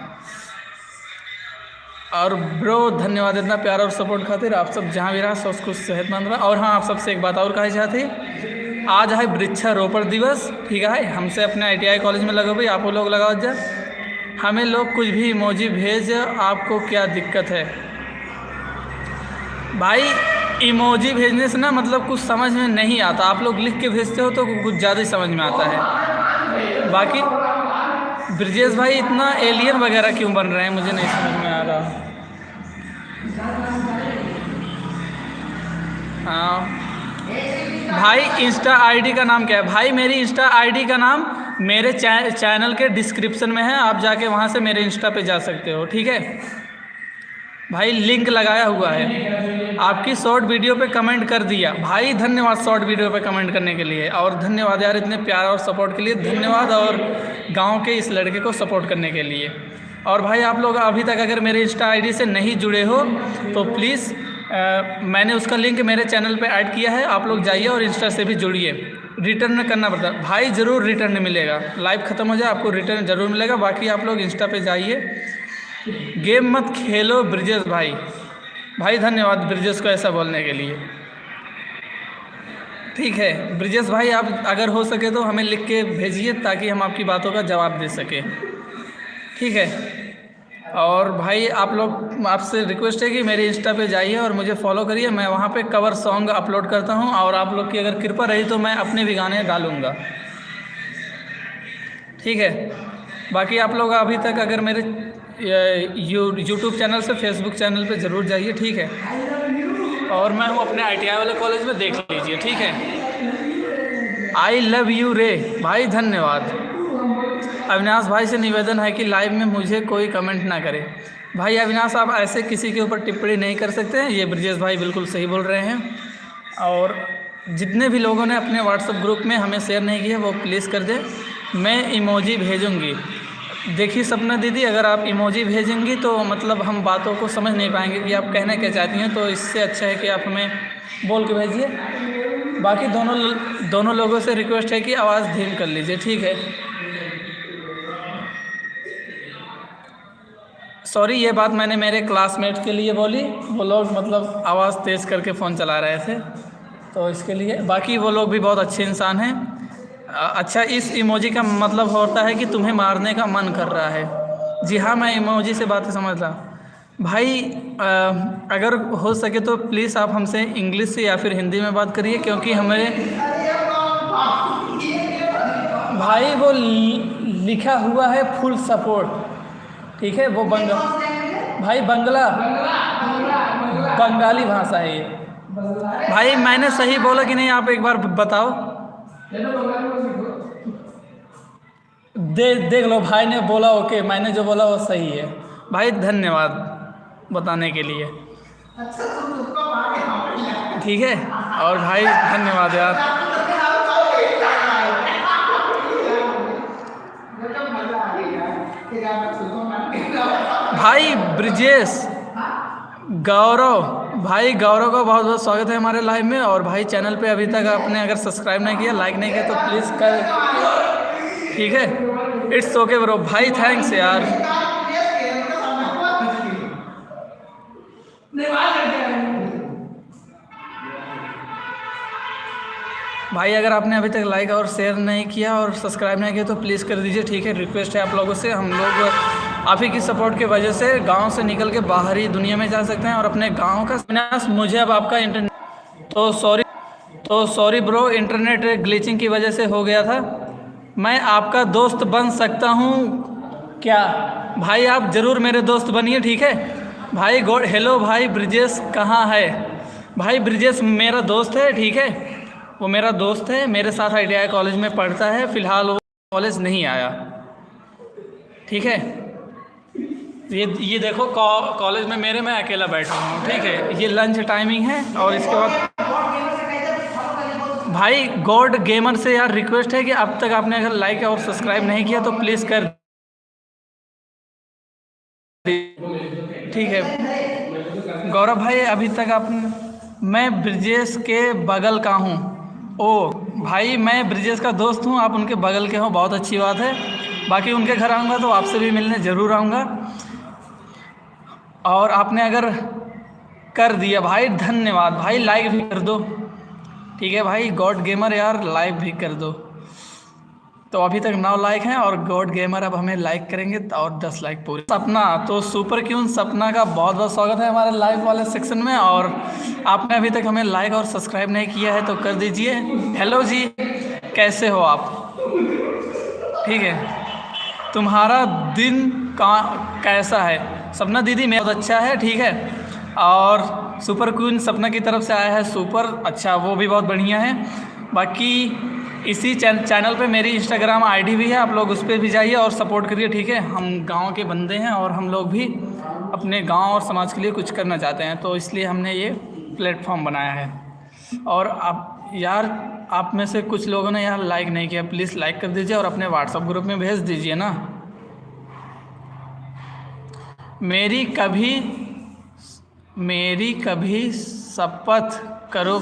और ब्रो धन्यवाद इतना प्यार और सपोर्ट खातिर। आप सब जहाँ भी रहा सब कुछ सेहतमंद रहा। और हाँ, आप सबसे एक बात और कही चाहती, आज है वृक्षारोपण दिवस, ठीक है। हमसे अपने ITI कॉलेज में लगो भाई, आप लोग लगाओ जा। हमें लोग कुछ भी इमोजी भेज, आपको क्या दिक्कत है भाई। इमोजी भेजने से ना मतलब कुछ समझ में नहीं आता, आप लोग लिख के भेजते हो तो कुछ ज़्यादा ही समझ में आता है। बाकी ब्रिजेश भाई इतना एलियन वगैरह क्यों बन रहे हैं मुझे नहीं समझ में आ रहा। हाँ भाई, इंस्टा आईडी का नाम क्या है भाई? मेरी इंस्टा आईडी का नाम मेरे चैनल के डिस्क्रिप्शन में है, आप जाके वहाँ से मेरे इंस्टा पे जा सकते हो, ठीक है भाई। लिंक लगाया हुआ है। आपकी शॉर्ट वीडियो पे कमेंट कर दिया भाई, धन्यवाद शॉर्ट वीडियो पे कमेंट करने के लिए। और धन्यवाद यार इतने प्यार और सपोर्ट के लिए, धन्यवाद। और गांव के इस लड़के को सपोर्ट करने के लिए। और भाई आप लोग अभी तक अगर मेरे इंस्टा आईडी से नहीं जुड़े हो तो प्लीज़ मैंने उसका लिंक मेरे चैनल पे ऐड किया है, आप लोग जाइए और इंस्टा से भी जुड़िए। रिटर्न करना पड़ता है भाई, ज़रूर रिटर्न मिलेगा। लाइव ख़त्म हो जाए आपको रिटर्न ज़रूर मिलेगा। बाकी आप लोग इंस्टा पे जाइए। गेम मत खेलो ब्रिजेश भाई, भाई धन्यवाद ब्रिजेश को ऐसा बोलने के लिए, ठीक है। ब्रिजेश भाई आप अगर हो सके तो हमें लिख के भेजिए ताकि हम आपकी बातों का जवाब दे सकें, ठीक है। और भाई आप लोग, आपसे रिक्वेस्ट है कि मेरे इंस्टा पे जाइए और मुझे फॉलो करिए। मैं वहाँ पे कवर सॉन्ग अपलोड करता हूँ, और आप लोग की अगर कृपा रही तो मैं अपने भी गाने डालूँगा, ठीक है। बाकी आप लोग अभी तक अगर मेरे यूट्यूब चैनल से फेसबुक चैनल पे ज़रूर जाइए, ठीक है। और मैं हूँ अपने ITI वाले कॉलेज में, देख लीजिए, ठीक है। आई लव यू रे भाई, धन्यवाद। अविनाश भाई से निवेदन है कि लाइव में मुझे कोई कमेंट ना करे। भाई अविनाश आप ऐसे किसी के ऊपर टिप्पणी नहीं कर सकते हैं, ये ब्रिजेश भाई बिल्कुल सही बोल रहे हैं। और जितने भी लोगों ने अपने व्हाट्सएप ग्रुप में हमें शेयर नहीं किया वो प्लीज़ कर दें, मैं इमोजी भेजूँगी। देखिए सपना दीदी, अगर आप इमोजी भेजेंगी तो मतलब हम बातों को समझ नहीं पाएंगे कि आप कहना क्या चाहती हैं, तो इससे अच्छा है कि आप हमें बोल के भेजिए। बाकी दोनों लोगों से रिक्वेस्ट है कि आवाज़ धीम कर लीजिए, ठीक है। सॉरी, ये बात मैंने मेरे क्लासमेट के लिए बोली, वो लोग मतलब आवाज़ तेज़ करके फ़ोन चला रहे थे तो इसके लिए। बाकी वो लोग भी बहुत अच्छे इंसान हैं। अच्छा, इस इमोजी का मतलब होता है कि तुम्हें मारने का मन कर रहा है। जी हाँ, मैं इमोजी से बातें समझ रहा भाई। अगर हो सके तो प्लीज़ आप हमसे इंग्लिश से या फिर हिंदी में बात करिए, क्योंकि हमें भाई वो लिखा हुआ है फुल सपोर्ट, ठीक है। वो भाई बंगाली भाषा है ये। भाई मैंने सही बोला कि नहीं, आप एक बार बताओ। देख लो, भाई ने बोला ओके, मैंने जो बोला वो सही है। भाई धन्यवाद बताने के लिए, ठीक है। और भाई धन्यवाद यार। भाई ब्रिजेश गौरव, भाई गौरव का बहुत बहुत स्वागत है हमारे लाइव में। और भाई चैनल पे अभी तक आपने अगर सब्सक्राइब नहीं किया, लाइक नहीं किया तो प्लीज़ कर, ठीक है। It's okay bro. भाई थैंक्स यार। भाई अगर आपने अभी तक लाइक और शेयर नहीं किया और सब्सक्राइब नहीं किया तो प्लीज़ कर दीजिए, ठीक है। रिक्वेस्ट है आप लोगों से। हम लोग आप ही की सपोर्ट की वजह से गांव से निकल के बाहरी दुनिया में जा सकते हैं और अपने गांव का। मुझे अब आपका इंटरनेट तो सॉरी ब्रो, इंटरनेट ग्लिचिंग की वजह से हो गया था। मैं आपका दोस्त बन सकता हूँ क्या? भाई आप ज़रूर मेरे दोस्त बनिए, ठीक है भाई। हेलो भाई, ब्रिजेश कहाँ है? भाई ब्रिजेश मेरा दोस्त है, ठीक है। वो मेरा दोस्त है, मेरे साथ ITI कॉलेज में पढ़ता है। फ़िलहाल वो कॉलेज नहीं आया, ठीक है। ये देखो कॉलेज में मैं अकेला बैठा हूँ, ठीक है। ये लंच टाइमिंग है और इसके बाद भाई गॉड गेमर से यार रिक्वेस्ट है कि अब तक आपने अगर लाइक और सब्सक्राइब नहीं किया तो प्लीज़ कर, ठीक है। गौरव भाई अभी तक आपने, मैं ब्रिजेश के बगल का हूँ। ओ भाई मैं ब्रिजेश का दोस्त हूँ, आप उनके बगल के हो, बहुत अच्छी बात है। बाकी उनके घर आऊँगा तो आपसे भी मिलने ज़रूर आऊँगा। और आपने अगर कर दिया भाई धन्यवाद। भाई लाइक भी कर दो, ठीक है भाई। गॉड गेमर यार लाइक भी कर दो। तो अभी तक 9 लाइक हैं और गॉड गेमर अब हमें लाइक करेंगे और 10 लाइक पूरे। सपना, तो सुपर क्यून सपना का बहुत बहुत स्वागत है हमारे लाइव वाले सेक्शन में। और आपने अभी तक हमें लाइक और सब्सक्राइब नहीं किया है तो कर दीजिए। हेलो जी, कैसे हो आप? ठीक है, तुम्हारा दिन कैसा है? सपना दीदी मेरा बहुत अच्छा है, ठीक है। और सुपर क्वीन सपना की तरफ से आया है सुपर, अच्छा वो भी बहुत बढ़िया है। बाकी इसी चैनल पे मेरी इंस्टाग्राम ID भी है, आप लोग उस पर भी जाइए और सपोर्ट करिए, ठीक है। हम गांव के बंदे हैं और हम लोग भी अपने गांव और समाज के लिए कुछ करना चाहते हैं, तो इसलिए हमने ये प्लेटफॉर्म बनाया है। और आप यार, आप में से कुछ लोगों ने यार लाइक नहीं किया, प्लीज़ लाइक कर दीजिए और अपने व्हाट्सएप ग्रुप में भेज दीजिए ना। मेरी कभी शपथ करो,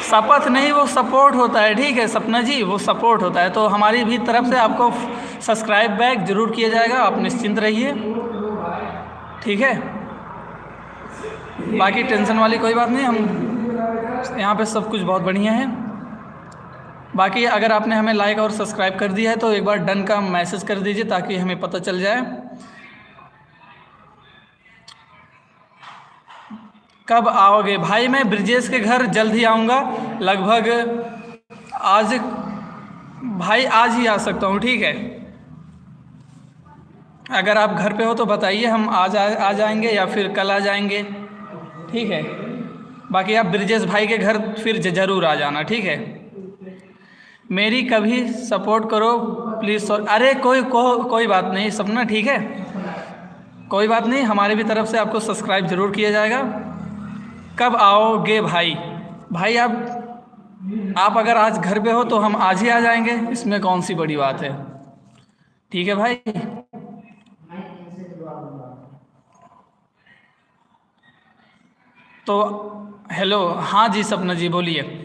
शपथ नहीं वो सपोर्ट होता है, ठीक है सपना जी, वो सपोर्ट होता है। तो हमारी भी तरफ से आपको सब्सक्राइब बैक जरूर किया जाएगा, आप निश्चिंत रहिए, ठीक है। बाकी टेंशन वाली कोई बात नहीं, हम यहाँ पे सब कुछ बहुत बढ़िया है। बाकी अगर आपने हमें लाइक और सब्सक्राइब कर दिया है तो एक बार डन का मैसेज कर दीजिए ताकि हमें पता चल जाए। कब आओगे? भाई मैं ब्रिजेश के घर जल्द ही आऊँगा, लगभग आज, भाई आज ही आ सकता हूँ, ठीक है। अगर आप घर पे हो तो बताइए, हम आज आ जाएंगे या फिर कल आ जाएंगे, ठीक है। बाकी आप ब्रिजेश भाई के घर फिर ज़रूर आ जाना, ठीक है। मेरी कभी सपोर्ट करो प्लीज़। अरे कोई बात नहीं सपना, ठीक है, कोई बात नहीं, हमारे भी तरफ से आपको सब्सक्राइब ज़रूर किया जाएगा। कब आओगे भाई? भाई आप अगर आज घर पे हो तो हम आज ही आ जाएंगे, इसमें कौन सी बड़ी बात है, ठीक है भाई। तो हेलो, हाँ जी सपना जी बोलिए।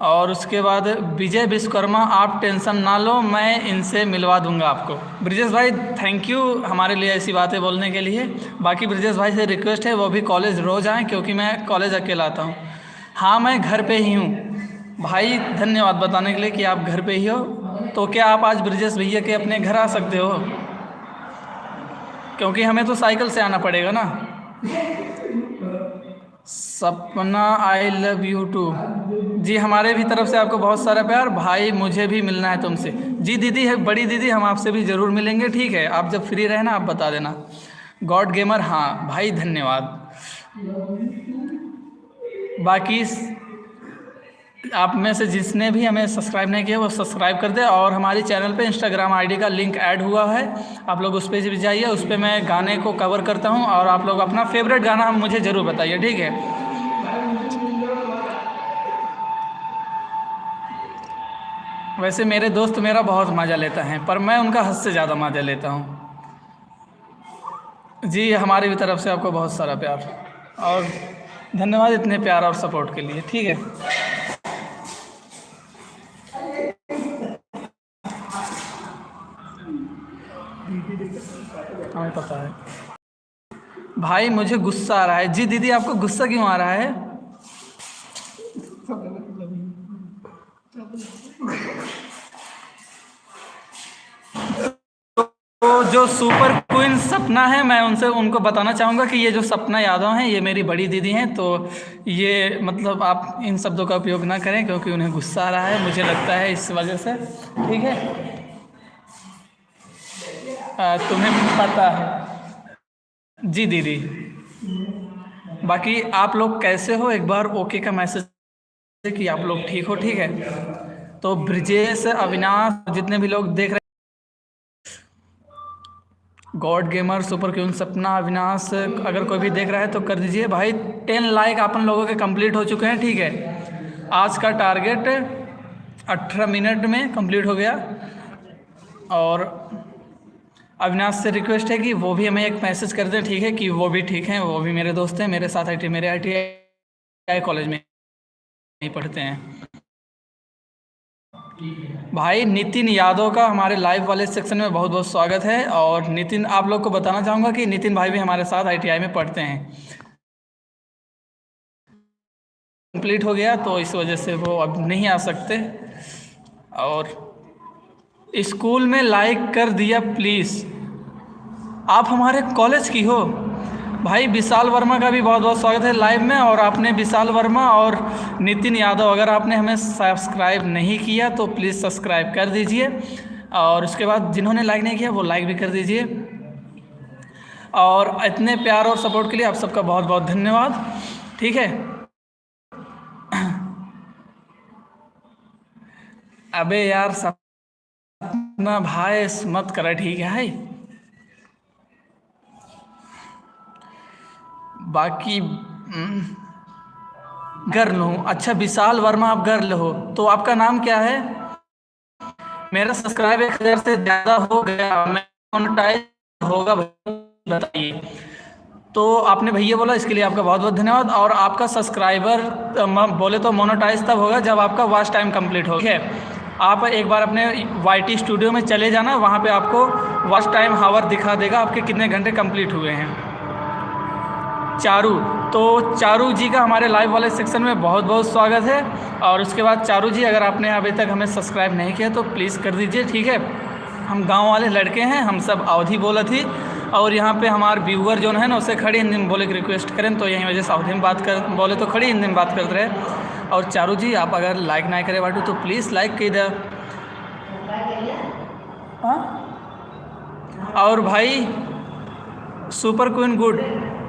और उसके बाद विजय विश्वकर्मा, आप टेंशन ना लो, मैं इनसे मिलवा दूंगा आपको। ब्रिजेश भाई थैंक यू हमारे लिए ऐसी बातें बोलने के लिए। बाकी ब्रिजेश भाई से रिक्वेस्ट है वो भी कॉलेज रोज़ आएँ क्योंकि मैं कॉलेज अकेला आता हूँ। हाँ मैं घर पे ही हूँ भाई, धन्यवाद बताने के लिए कि आप घर पे ही हो। तो क्या आप आज ब्रिजेश भैया के अपने घर आ सकते हो? क्योंकि हमें तो साइकिल से आना पड़ेगा ना। सपना आई लव यू टू। जी हमारे भी तरफ से आपको बहुत सारा प्यार। भाई मुझे भी मिलना है तुमसे। जी दीदी है, बड़ी दीदी, हम आपसे भी ज़रूर मिलेंगे, ठीक है? आप जब फ्री रहे ना आप बता देना। गॉड गेमर, हाँ भाई धन्यवाद। बाकी आप में से जिसने भी हमें सब्सक्राइब नहीं किया वो सब्सक्राइब कर दे। और हमारी चैनल पे इंस्टाग्राम आईडी का लिंक ऐड हुआ है, आप लोग उस पर भी जाइए। उस पर मैं गाने को कवर करता हूँ और आप लोग अपना फेवरेट गाना मुझे ज़रूर बताइए, ठीक है? वैसे मेरे दोस्त मेरा बहुत मज़ा लेता हैं, पर मैं उनका हद से ज़्यादा मज़ा लेता हूँ। जी हमारी भी तरफ से आपको बहुत सारा प्यार और धन्यवाद इतने प्यार और सपोर्ट के लिए, ठीक है? हमें पता है। भाई मुझे गुस्सा आ रहा है। जी दीदी आपको गुस्सा क्यों आ रहा है? तो जो सुपर क्वीन सपना है, मैं उनको बताना चाहूँगा कि ये जो सपना यादव हैं ये मेरी बड़ी दीदी हैं। तो ये मतलब आप इन शब्दों का उपयोग ना करें क्योंकि उन्हें गुस्सा आ रहा है, मुझे लगता है इस वजह से, ठीक है? तुम्हें पता है जी दीदी। बाकी आप लोग कैसे हो, एक बार ओके का मैसेज कि आप लोग ठीक हो, ठीक है? तो ब्रिजेश, अविनाश, जितने भी लोग देख रहे, गॉड गेमर, सुपर क्यून, सपना, अविनाश, अगर कोई भी देख रहा है तो कर दीजिए भाई। 10 लाइक अपन लोगों के कंप्लीट हो चुके हैं, ठीक है? आज का टारगेट 18 मिनट में कंप्लीट हो गया। और अविनाश से रिक्वेस्ट है कि वो भी हमें एक मैसेज कर दें, ठीक है? कि वो भी ठीक हैं, वो भी मेरे दोस्त हैं, मेरे साथ मेरे ITI कॉलेज में ही पढ़ते हैं। भाई नितिन यादव का हमारे लाइव वाले सेक्शन में बहुत बहुत स्वागत है। और नितिन, आप लोग को बताना चाहूँगा कि नितिन भाई भी हमारे साथ ITI में पढ़ते हैं। कंप्लीट हो गया तो इस वजह से वो अब नहीं आ सकते। और स्कूल में लाइक कर दिया प्लीज़। आप हमारे कॉलेज की हो? भाई विशाल वर्मा का भी बहुत बहुत स्वागत है लाइव में। और आपने विशाल वर्मा और नितिन यादव, अगर आपने हमें सब्सक्राइब नहीं किया तो प्लीज़ सब्सक्राइब कर दीजिए। और उसके बाद जिन्होंने लाइक नहीं किया वो लाइक भी कर दीजिए। और इतने प्यार और सपोर्ट के लिए आप सबका बहुत बहुत धन्यवाद, ठीक है? अबे यार सपना भाई मत करे, ठीक है? बाकी गर्ल हूँ। अच्छा विशाल वर्मा आप गर्ल हो, तो आपका नाम क्या है? मेरा सब्सक्राइब 1000 से ज़्यादा हो गया, मैं मोनेटाइज होगा बताइए। तो आपने भैया बोला, इसके लिए आपका बहुत बहुत धन्यवाद। और आपका सब्सक्राइबर बोले तो मोनेटाइज तब होगा जब आपका वॉच टाइम कंप्लीट हो, ठीक है? आप एक बार अपने YT स्टूडियो में चले जाना, वहाँ पे आपको वॉच टाइम हावर दिखा देगा आपके कितने घंटे कंप्लीट हुए हैं। चारू, तो चारू जी का हमारे लाइव वाले सेक्शन में बहुत बहुत स्वागत है। और उसके बाद चारू जी, अगर आपने अभी तक हमें सब्सक्राइब नहीं किया तो प्लीज़ कर दीजिए, ठीक है? हम गांव वाले लड़के हैं, हम सब अवधि बोला थी। और यहाँ पे हमारे व्यूअर जो है ना उसे खड़ी हिंदी में बोले कि रिक्वेस्ट करें, तो यही वजह से अवधि में बात कर बोले तो खड़ी हिंदी में बात करते रहे। और चारू जी आप अगर लाइक ना करें बाटू तो प्लीज़ लाइक कर दे। हाँ और भाई सुपर क्वीन गुड,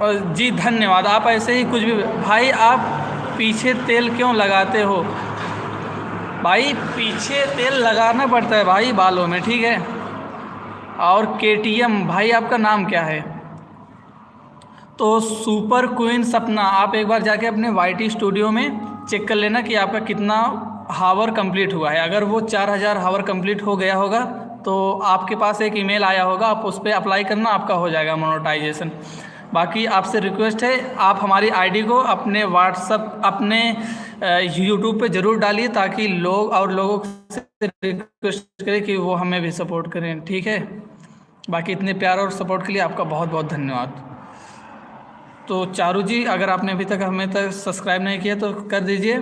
और जी धन्यवाद। आप ऐसे ही कुछ भी, भाई आप पीछे तेल क्यों लगाते हो? भाई पीछे तेल लगाना पड़ता है भाई बालों में, ठीक है? और KTM भाई आपका नाम क्या है? तो सुपर क्वीन सपना, आप एक बार जाके अपने YT स्टूडियो में चेक कर लेना कि आपका कितना हावर कंप्लीट हुआ है। अगर वो 4000 हावर कंप्लीट हो गया होगा तो आपके पास एक ईमेल आया होगा, आप उस पर अप्लाई करना, आपका हो जाएगा मोनेटाइजेशन। बाकी आपसे रिक्वेस्ट है, आप हमारी आईडी को अपने व्हाट्सअप, अपने यूट्यूब पे ज़रूर डालिए ताकि लोग और लोगों से रिक्वेस्ट करें कि वो हमें भी सपोर्ट करें, ठीक है? बाकी इतने प्यार और सपोर्ट के लिए आपका बहुत बहुत धन्यवाद। तो चारू जी, अगर आपने अभी तक हमें तक सब्सक्राइब नहीं किया तो कर दीजिए।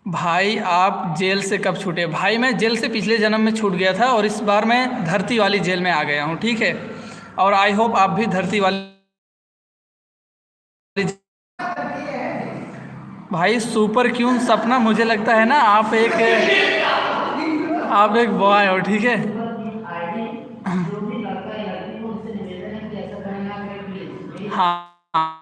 भाई आप जेल से कब छूटे? भाई मैं जेल से पिछले जन्म में छूट गया था और इस बार मैं धरती वाली जेल में आ गया हूँ, ठीक है? और आई होप आप भी धरती वाली। भाई सुपर क्यून सपना, मुझे लगता है ना आप एक बॉय हो, ठीक है। हाँ हाँ,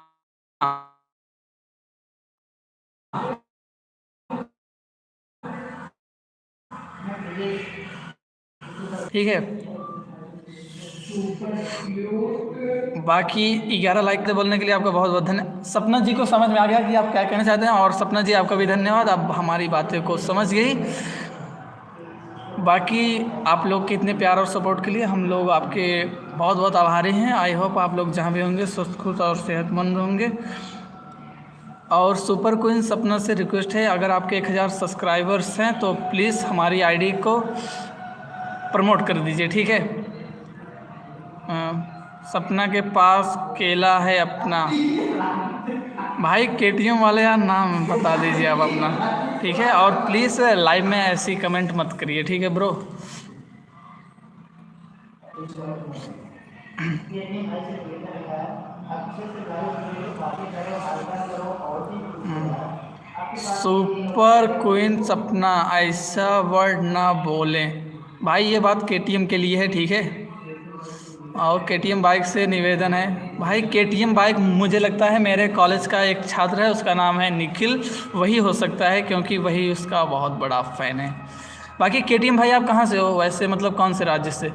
ठीक है। बाकी 11 लाइक से बोलने के लिए आपका बहुत बहुत धन्यवाद। सपना जी को समझ में आ गया कि आप क्या कहना चाहते हैं, और सपना जी आपका भी धन्यवाद, आप हमारी बातें को समझ गई। बाकी आप लोग के इतने प्यार और सपोर्ट के लिए हम लोग आपके बहुत बहुत आभारी हैं। आई होप आप लोग जहाँ भी होंगे स्वस्थ, खुश और सेहतमंद होंगे। और सुपर क्वीन सपना से रिक्वेस्ट है, अगर आपके 1000 सब्सक्राइबर्स हैं तो प्लीज़ हमारी आईडी को प्रमोट कर दीजिए, ठीक है। सपना के पास केला है अपना, भाई केटीएम वाले यार नाम बता दीजिए आप अपना, ठीक है। और प्लीज़ लाइव में ऐसी कमेंट मत करिए, ठीक है ब्रो। सुपर क्वीन सपना ऐसा वर्ड ना बोलें भाई, ये बात केटीएम के लिए है, ठीक है। और केटीएम बाइक से निवेदन है भाई, केटीएम बाइक मुझे लगता है मेरे कॉलेज का एक छात्र है, उसका नाम है निखिल, वही हो सकता है क्योंकि वही उसका बहुत बड़ा फ़ैन है। बाकी केटीएम भाई आप कहाँ से हो वैसे, मतलब कौन से राज्य से?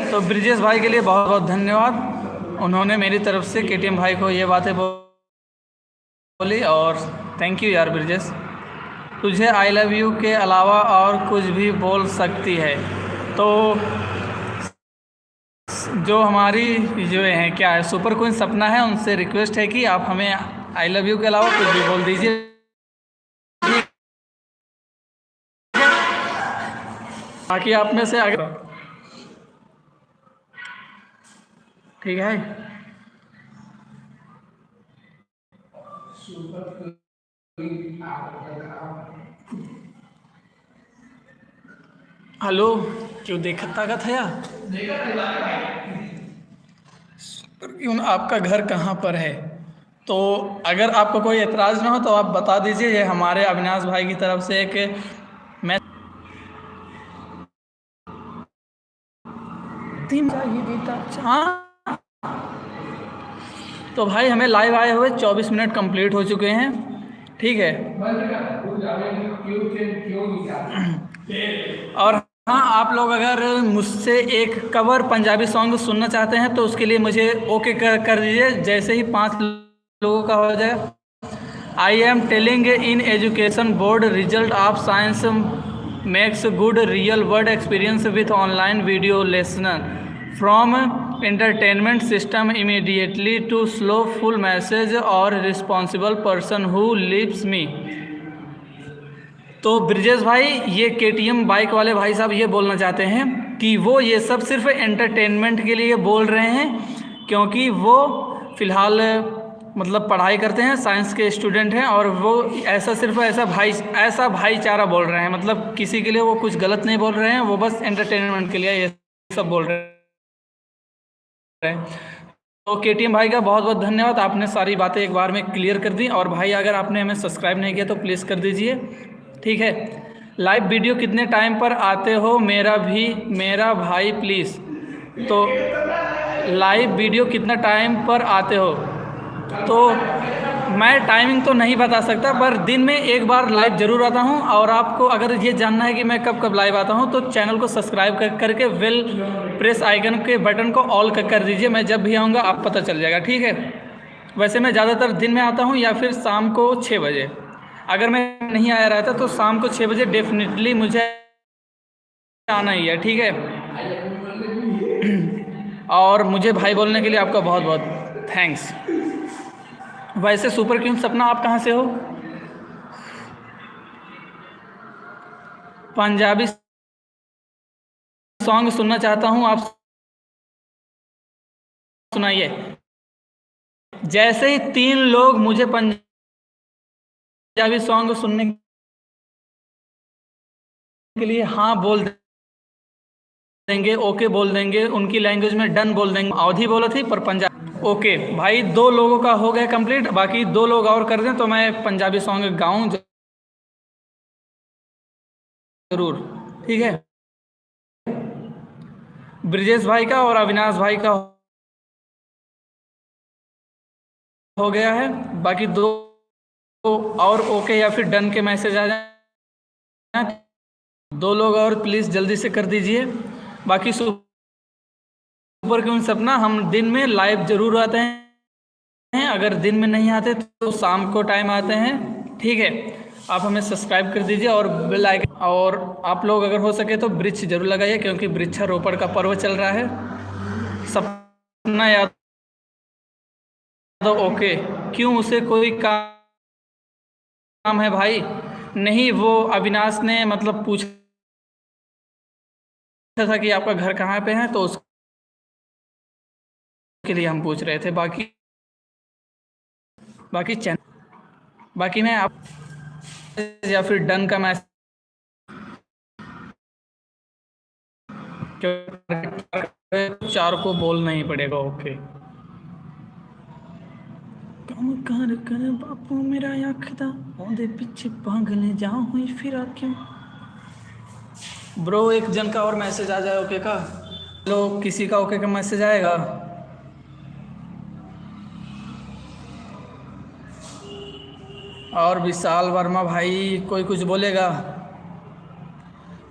तो ब्रिजेश भाई के लिए बहुत बहुत धन्यवाद, उन्होंने मेरी तरफ से केटीएम भाई को ये बातें बोली, और थैंक यू यार ब्रिजेश। तुझे आई लव यू के अलावा और कुछ भी बोल सकती है, तो जो हमारी जो है क्या है सुपर क्वीन सपना है, उनसे रिक्वेस्ट है कि आप हमें आई लव यू के अलावा कुछ भी बोल दीजिए। बाकी आप में से आगे, ठीक है। हेलो, क्यों देखता का था यार? क्यों, आपका घर कहाँ पर है? तो अगर आपको कोई एतराज़ ना हो तो आप बता दीजिए, ये हमारे अविनाश भाई की तरफ से एक मैं हाँ। तो भाई हमें लाइव आए हुए 24 मिनट कंप्लीट हो चुके हैं, ठीक है। और हाँ, आप लोग अगर मुझसे एक कवर पंजाबी सॉन्ग सुनना चाहते हैं तो उसके लिए मुझे ओके कर दीजिए, जैसे ही 5 लोगों का हो जाए। I am telling in education board result of science makes good real world experience with online video lesson from entertainment system immediately to slow full message or responsible person who leaves me। तो ब्रिजेश भाई, ये KTM bike वाले भाई साहब ये बोलना चाहते हैं कि वो ये सब सिर्फ एंटरटेनमेंट के लिए बोल रहे हैं, क्योंकि वो फ़िलहाल मतलब पढ़ाई करते हैं, साइंस के स्टूडेंट हैं, और वो सिर्फ ऐसा भाईचारा बोल रहे हैं, मतलब किसी के लिए वो कुछ गलत नहीं बोल रहे हैं, वो बस एंटरटेनमेंट के लिए ये सब बोल रहे हैं। तो केटीएम भाई का बहुत बहुत धन्यवाद, आपने सारी बातें एक बार में क्लियर कर दी। और भाई अगर आपने हमें सब्सक्राइब नहीं किया तो प्लीज़ कर दीजिए, ठीक है। लाइव वीडियो कितने टाइम पर आते हो मेरा भाई प्लीज़? तो लाइव वीडियो कितना टाइम पर आते हो, तो मैं टाइमिंग तो नहीं बता सकता, पर दिन में एक बार लाइव ज़रूर आता हूं। और आपको अगर ये जानना है कि मैं कब कब लाइव आता हूं तो चैनल को सब्सक्राइब करके बेल प्रेस आइकन के बटन को ऑल कर दीजिए, मैं जब भी आऊँगा आप पता चल जाएगा, ठीक है। वैसे मैं ज़्यादातर दिन में आता हूँ या फिर शाम को 6 बजे, अगर मैं नहीं आया रहता तो शाम को 6 बजे डेफिनेटली मुझे आना ही है, ठीक है। और मुझे भाई बोलने के लिए आपका बहुत बहुत थैंक्स। वैसे सुपर क्वीन सपना आप कहाँ से हो? पंजाबी सॉन्ग सुनना चाहता हूँ, आप सुनाइए। जैसे ही 3 लोग मुझे पंजाबी सॉन्ग सुनने के लिए हाँ बोल देंगे, ओके बोल देंगे, उनकी लैंग्वेज में डन बोल देंगे। अवधी बोला थी पर पंजाब। ओके भाई, 2 लोगों का हो गया कंप्लीट, बाकी 2 लोग और कर दें तो मैं पंजाबी सॉन्ग गाऊं जरूर, ठीक है। ब्रिजेश भाई का और अविनाश भाई का हो गया है, बाकी 2 और ओके या फिर डन के मैसेज आ जाए। 2 लोग और प्लीज़ जल्दी से कर दीजिए। बाकी सुपर क्वीन सपना, हम दिन में लाइव जरूर आते हैं, अगर दिन में नहीं आते तो शाम को टाइम आते हैं, ठीक है। आप हमें सब्सक्राइब कर दीजिए और बेल आइकन, और आप लोग अगर हो सके तो वृक्ष जरूर लगाइए, क्योंकि वृक्षारोपण का पर्व चल रहा है। सपना याद तो ओके, क्यों, उसे कोई काम है भाई? नहीं, वो अविनाश ने मतलब पूछा था कि आपका घर कहाँ पे है, तो उसके लिए हम पूछ रहे थे। बाकी चैनल, बाकी मैं आप या फिर डन का मैसेज 4 को बोलना ही पड़ेगा, ओके। काम कर कर बापू मेरा आखदा, ओंदे पीछे पागल जाओ हुई फिर क्यों। ब्रो एक जन का और मैसेज आ जाए ओके का। लो, किसी का ओके का मैसेज आएगा? और विशाल वर्मा भाई, कोई कुछ बोलेगा?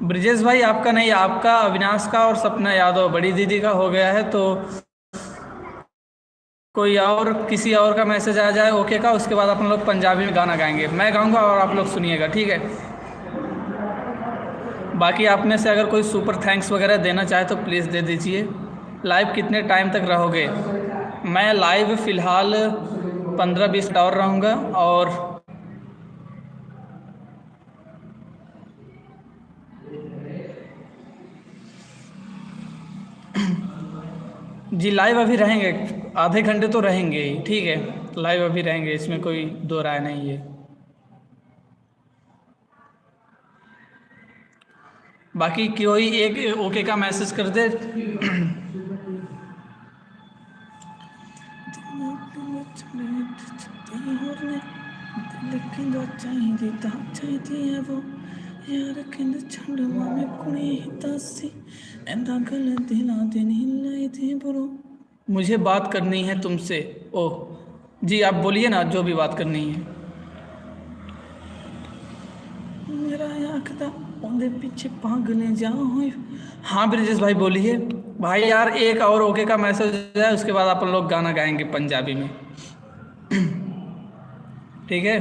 ब्रिजेश भाई आपका नहीं, आपका, अविनाश का और सपना यादव बड़ी दीदी का हो गया है, तो कोई और, किसी और का मैसेज आ जाए ओके का, उसके बाद अपन लोग पंजाबी में गाना गाएंगे, मैं गाऊंगा और आप लोग सुनिएगा, ठीक है। बाकी आप में से अगर कोई सुपर थैंक्स वगैरह देना चाहे तो प्लीज़ दे दीजिए। लाइव कितने टाइम तक रहोगे? मैं लाइव फ़िलहाल 15-20 मिनट और रहूँगा, और जी लाइव अभी रहेंगे, आधे घंटे तो रहेंगे ही, ठीक है। लाइव अभी रहेंगे, इसमें कोई दो राय नहीं है। बाकी कोई एक ओके का मैसेज कर दे। मुझे बात करनी है तुमसे। ओह जी, आप बोलिए ना जो भी बात करनी है। मेरा आखदा ओंदे पीछे पागल जाओ। हाँ ब्रिजेश भाई बोलिए। भाई यार एक और ओके का मैसेज है, उसके बाद अपन लोग गाना गाएंगे पंजाबी में, ठीक है।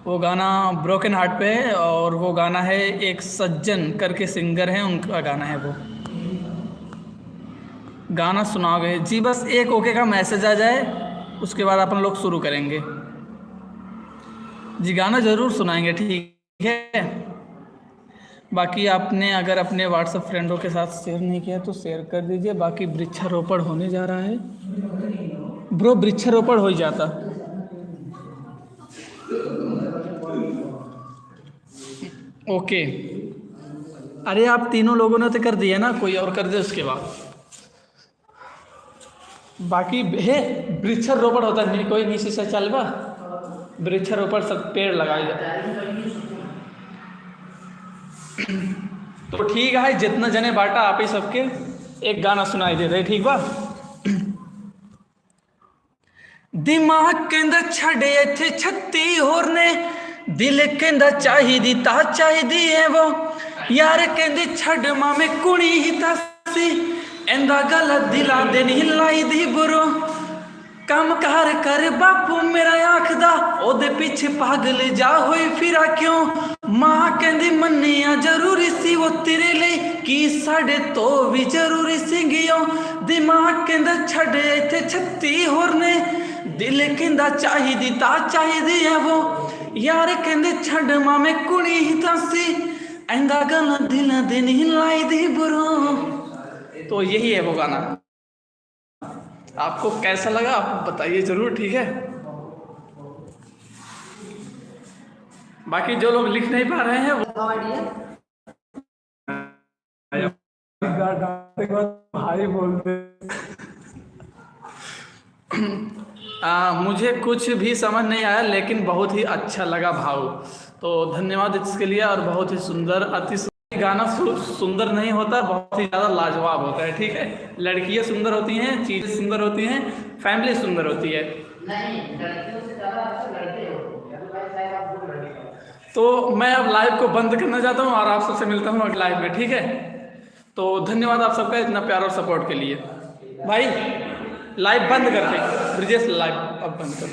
वो गाना ब्रोकन हार्ट पे है, और वो गाना है एक सज्जन करके सिंगर है, उनका गाना है, वो गाना सुनाओगे जी? बस एक ओके का मैसेज आ जाए, उसके बाद अपन लोग शुरू करेंगे जी, गाना ज़रूर सुनाएंगे, ठीक है। बाकी आपने अगर अपने व्हाट्सएप फ्रेंडों के साथ शेयर नहीं किया तो शेयर कर दीजिए। बाकी वृक्षारोपण होने जा रहा है ब्रो, वृक्षारोपण हो ही जाता। ओके, अरे आप तीनों लोगों ने तो कर दिया ना, कोई और कर दे उसके बाद। बाकी हे वृक्षारोपण होता नहीं, कोई नीचे से चल बा वृक्षारोपण, सब पेड़ लगाए जाते। तो ठीक है, जितना जने बांटा आप ही सबके एक गाना सुनाई दे रहे, ठीक बा। दिमाग कहंदा छड़े इत्थे 36 होर ने, दिल कहंदा चाहिदी ता चाहिदी है वो, यार कहंदे छड़ मामे कुड़ी ही तासी, एंदा गल दिला दे नहीं लाई दी बुरो। कम कार कर बापू मेरा आखदा, ओदे पीछे पागल जा होई फिरा क्यों। मां कहंदी मन्निया जरूरी सी वो तेरे लिए, की साढ़े तो भी जरूरी सिंगियो। दिमाग कहंदा छड़े इत्थे 36 होर ने, दिल कहंदा चाहिदी ता चाहिदी है वो, यार कहंदे छड़ मामे कुड़ी ही तासी, एंदा गल दिल दे नहीं लाई दी बुरो। तो यही है वो गाना, आपको कैसा लगा आप बताइए जरूर, ठीक है। बाकी जो लोग लिख नहीं पा रहे हैं वो डांटने के बाद भाई बोलते। मुझे कुछ भी समझ नहीं आया लेकिन बहुत ही अच्छा लगा भाव। तो धन्यवाद इसके लिए। और बहुत ही सुंदर, अति सुंदर गाना सुंदर नहीं होता, बहुत ही ज़्यादा लाजवाब होता है। ठीक है, लड़कियाँ सुंदर होती हैं, चीज़ें सुंदर होती हैं, फैमिली सुंदर होती है। नहीं, लड़कियों से ज़्यादा अच्छा लड़के हो। तो मैं अब लाइव को बंद करना चाहता हूँ और आप सबसे मिलता हूँ अगले लाइव में। ठीक है, तो धन्यवाद आप सबका इतना प्यार और सपोर्ट के लिए। भाई लाइव बंद करते, ब्रिजेश लाइव अब बंद कर।